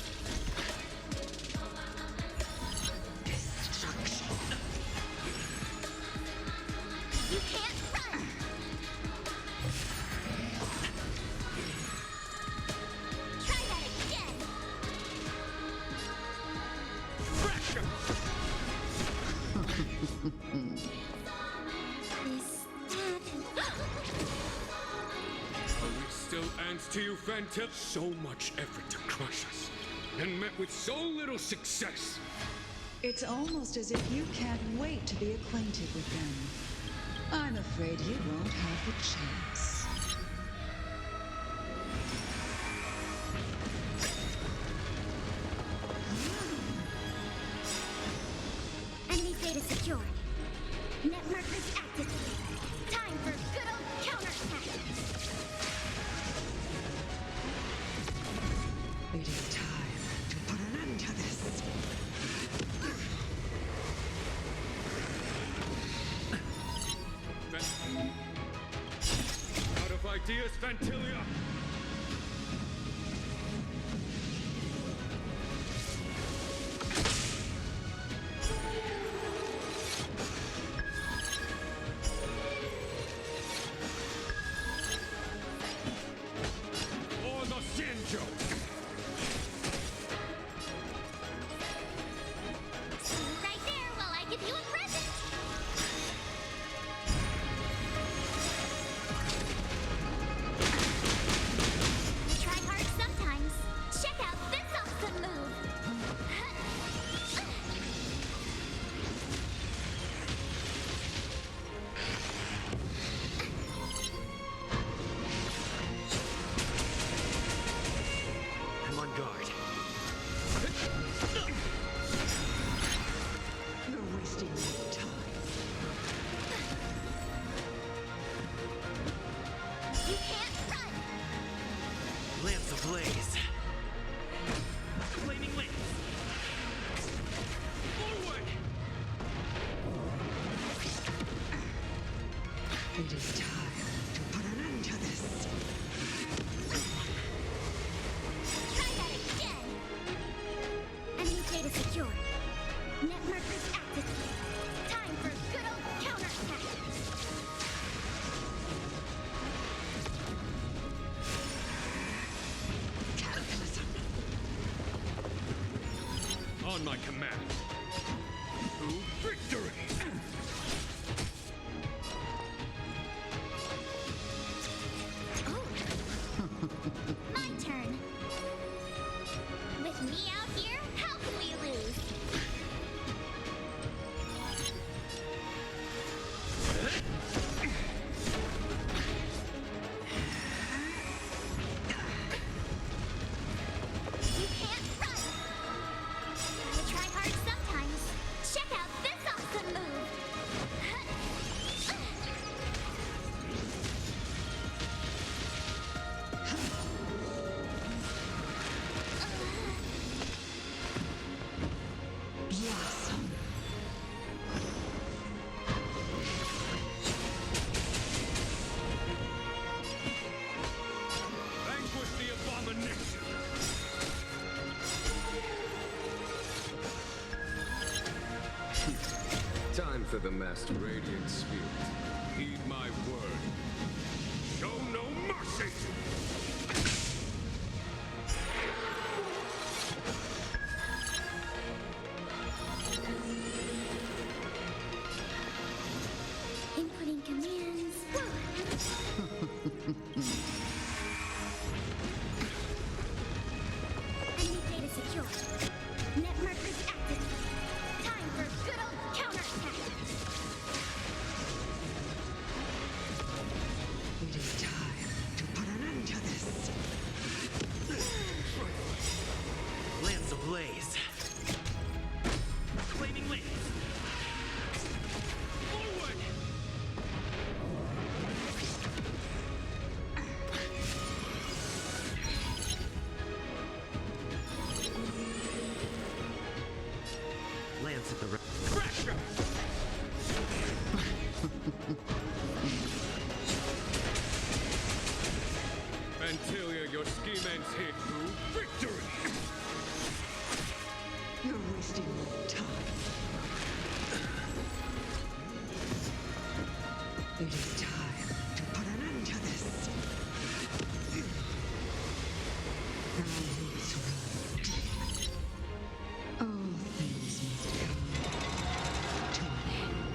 You can't run! Try that again! Is that... Are we still ants to you, Fantil? So much effort to crush us, and met with so little success. It's almost as if you can't wait to be acquainted with them. I'm afraid you won't have the chance. Enemy data secured. Net markers activated. Time for good old counterattack. It is time to put an end to this. Out of ideas, Fantilia! Or the Xianzhou! Stay right there while I give you a present. ablaze. Flaming wings. Forward! It is time to put an end to this. Try that again! Enemy data secure. Net markers activated. Time for a good old counterattack! On my command. To victory! My turn. With me out here, how can we lose? You can't run! Gotta try hard sometimes. Check out this awesome move! Blossom. Vanquish the abomination! Time for the Master Radiant Spirit. Heed my word. Show no mercy! Inputting commands. Enemy data secure. Net markers activated. Time for a good old counterattack. It is time to put an end to this. Lance ablaze. Flaming wings. Forward! Lance at the Pressure! Antilia, your scheme ends here through victory! You're wasting your time. It is time to put an end to this. Thou roots run deep. All things must come to an end.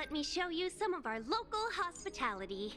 let me show you some of our local hospitality.